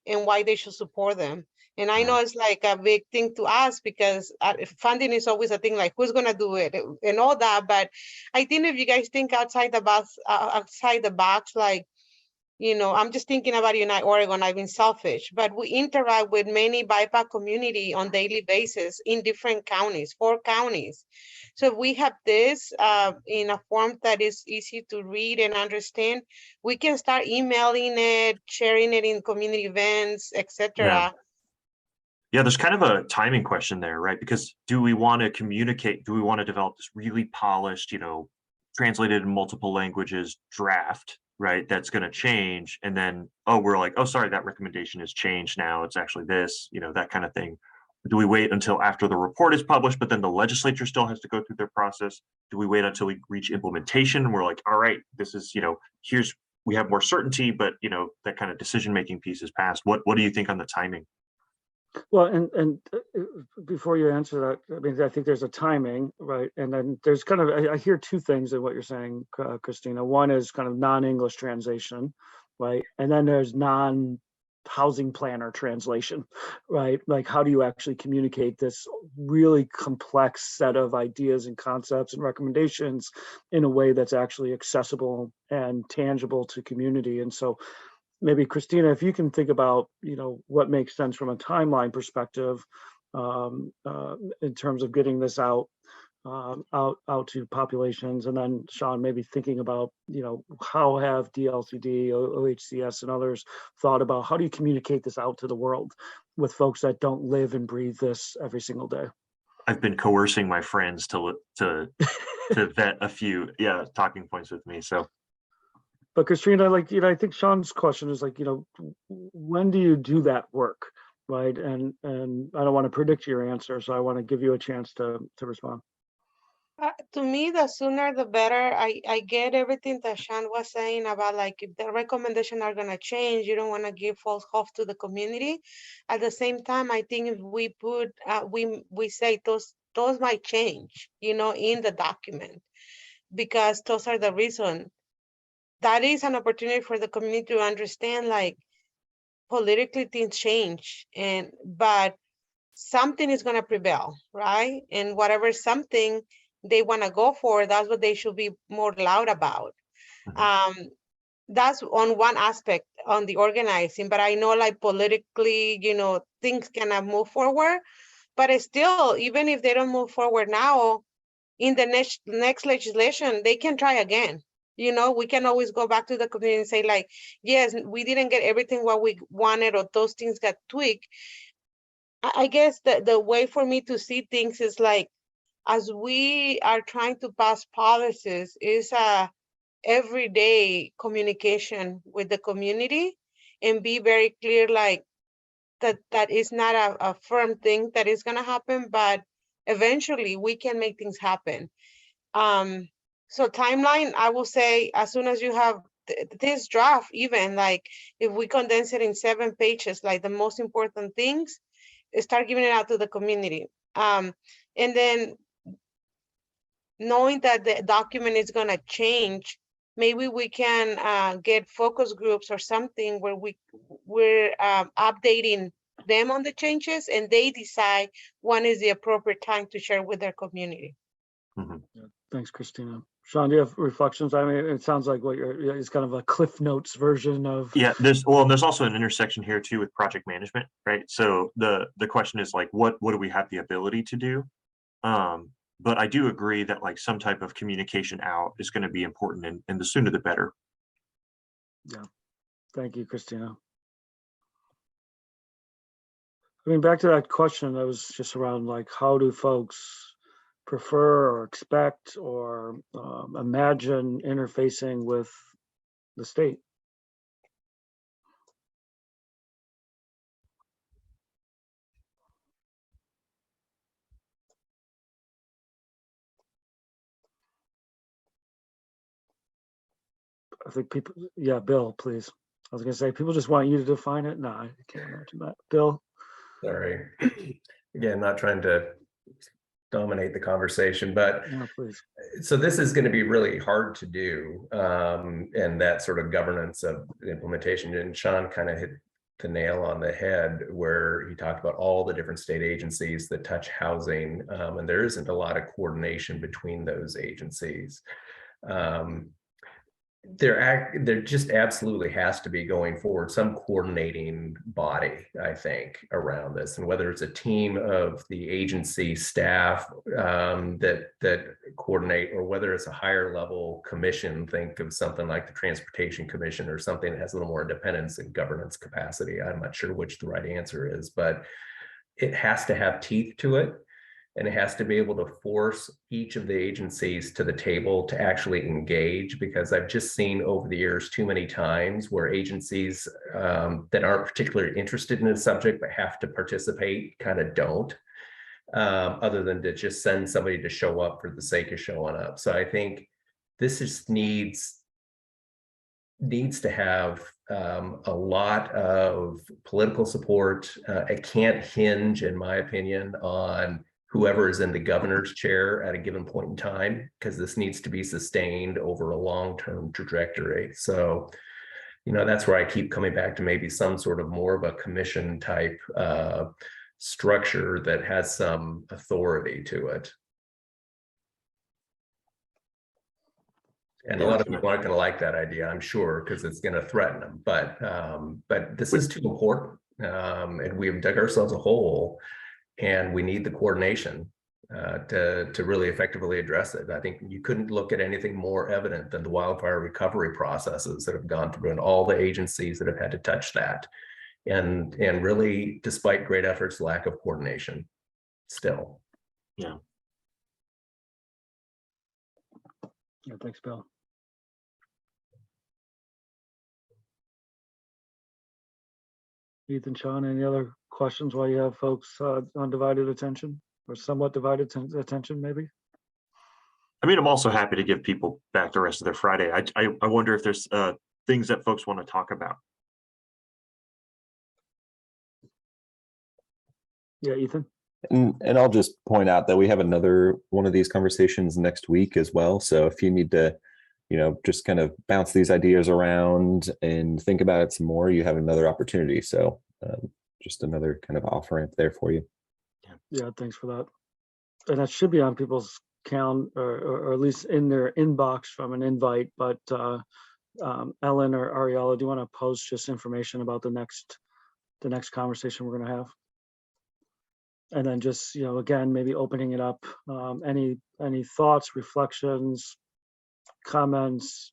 [SPEAKER 12] and why they should support them. And I know it's like a big thing to ask because funding is always a thing, like who's gonna do it and all that. But I think if you guys think outside the box, like, I'm just thinking about Unite Oregon. I've been selfish, but we interact with many BIPOC community on daily basis in different counties, 4 counties. So if we have this in a form that is easy to read and understand, we can start emailing it, sharing it in community events, etc.
[SPEAKER 2] Yeah, there's kind of a timing question there, right? Because do we want to communicate? Do we want to develop this really polished, translated in multiple languages draft, right? That's going to change. And then, we're like, sorry, that recommendation has changed now. It's actually this, that kind of thing. Do we wait until after the report is published, but then the legislature still has to go through their process? Do we wait until we reach implementation and we're like, all right, this is, we have more certainty, but that kind of decision-making piece is passed. What do you think on the timing?
[SPEAKER 1] Well, and before you answer that, I mean, I think there's a timing, right? And then there's kind of, I hear 2 things in what you're saying, Christina. One is kind of non-English translation, right? And then there's non-housing planner translation, right? Like, how do you actually communicate this really complex set of ideas and concepts and recommendations in a way that's actually accessible and tangible to community? And so maybe Christina, if you can think about, what makes sense from a timeline perspective in terms of getting this out to populations, and then Sean, maybe thinking about, how have DLCD, OHCS, and others thought about how do you communicate this out to the world with folks that don't live and breathe this every single day?
[SPEAKER 2] I've been coercing my friends to vet a few, talking points with me. So.
[SPEAKER 1] But Christina, like, I think Sean's question is like, when do you do that work, right? And I don't want to predict your answer, so I want to give you a chance to respond.
[SPEAKER 12] To me, the sooner the better. I get everything that Sean was saying about like if the recommendations are gonna change, you don't want to give false hope to the community. At the same time, I think if we put we say those might change, in the document, because those are the reason. That is an opportunity for the community to understand, like, politically things change, but something is going to prevail, right? And whatever something they want to go for, that's what they should be more loud about. That's on one aspect on the organizing, but I know like politically, things cannot move forward, but still, even if they don't move forward now, in the next legislation, they can try again. We can always go back to the community and say like, yes, we didn't get everything what we wanted, or those things got tweaked. I guess the way for me to see things is like, as we are trying to pass policies, is a everyday communication with the community and be very clear, like that is not a firm thing that is going to happen, but eventually we can make things happen. So timeline, I will say, as soon as you have this draft, even like if we condense it in 7 pages, like the most important things, start giving it out to the community. And then knowing that the document is going to change, maybe we can get focus groups or something where we're updating them on the changes, and they decide when is the appropriate time to share with their community.
[SPEAKER 1] Yeah, thanks, Christina. Sean, do you have reflections? I mean, it sounds like what you're, it's kind of a Cliff Notes version of.
[SPEAKER 2] Yeah, there's also an intersection here too with project management, right? So the question is like, what do we have the ability to do? But I do agree that like some type of communication out is going to be important, and the sooner the better.
[SPEAKER 1] Yeah, thank you, Christina. I mean, back to that question that was just around like, how do folks prefer or expect or imagine interfacing with the state? I think people, yeah, Bill, please. I was gonna say, people just want you to define it. No, I can't imagine that. Bill?
[SPEAKER 7] Sorry. Again, not trying to dominate the conversation, but
[SPEAKER 1] no, please.
[SPEAKER 7] So this is going to be really hard to do, and that sort of governance of implementation. And Sean kind of hit the nail on the head where he talked about all the different state agencies that touch housing, and there isn't a lot of coordination between those agencies. There just absolutely has to be, going forward, some coordinating body, I think, around this, and whether it's a team of the agency staff that coordinate, or whether it's a higher level commission. Think of something like the Transportation Commission or something that has a little more independence and governance capacity. I'm not sure which the right answer is, but it has to have teeth to it. And it has to be able to force each of the agencies to the table to actually engage, because I've just seen over the years too many times where agencies that aren't particularly interested in the subject but have to participate kind of don't, other than to just send somebody to show up for the sake of showing up. So I think this just needs to have a lot of political support. It can't hinge, in my opinion, on whoever is in the governor's chair at a given point in time, because this needs to be sustained over a long-term trajectory. So, that's where I keep coming back to maybe some sort of more of a commission type structure that has some authority to it. And a lot of people aren't going to like that idea, I'm sure, because it's going to threaten them. But this is too important, and we've dug ourselves a hole. And we need the coordination to really effectively address it. I think you couldn't look at anything more evident than the wildfire recovery processes that have gone through, and all the agencies that have had to touch that. And really, despite great efforts, lack of coordination still.
[SPEAKER 2] Yeah.
[SPEAKER 1] Yeah, thanks, Bill. Ethan, Sean, any other questions while you have folks on divided attention, or somewhat divided attention, maybe?
[SPEAKER 2] I mean, I'm also happy to give people back the rest of their Friday. I wonder if there's things that folks want to talk about.
[SPEAKER 1] Yeah, Ethan.
[SPEAKER 3] And I'll just point out that we have another one of these conversations next week as well. So if you need to, just kind of bounce these ideas around and think about it some more, you have another opportunity. So just another kind of off ramp there for you.
[SPEAKER 1] Yeah, thanks for that. And that should be on people's calendar, or at least in their inbox from an invite. But Ellen or Ariella, do you want to post just information about the next conversation we're going to have? And then just, again, maybe opening it up, any thoughts, reflections, comments,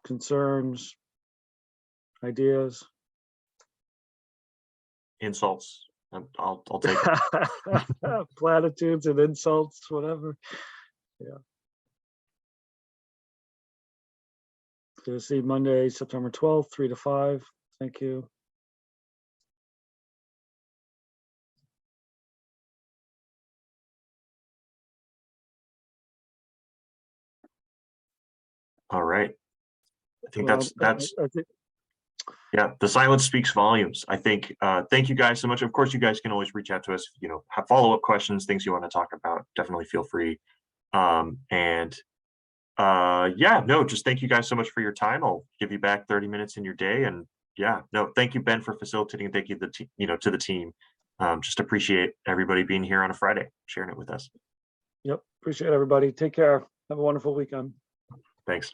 [SPEAKER 1] concerns, ideas,
[SPEAKER 2] insults. I'll take it.
[SPEAKER 1] Platitudes and insults, whatever. Yeah. So see Monday, September 12th, 3 to 5. Thank you.
[SPEAKER 2] All right. I think
[SPEAKER 1] Well,
[SPEAKER 2] that's
[SPEAKER 1] I think
[SPEAKER 2] yeah, the silence speaks volumes. I think, thank you guys so much. Of course, you guys can always reach out to us, have follow-up questions, things you want to talk about, definitely feel free. Yeah, no, just thank you guys so much for your time. I'll give you back 30 minutes in your day. And yeah, no, thank you, Ben, for facilitating. Thank you to the team. Just appreciate everybody being here on a Friday, sharing it with us.
[SPEAKER 1] Yep. Appreciate everybody. Take care. Have a wonderful weekend.
[SPEAKER 2] Thanks.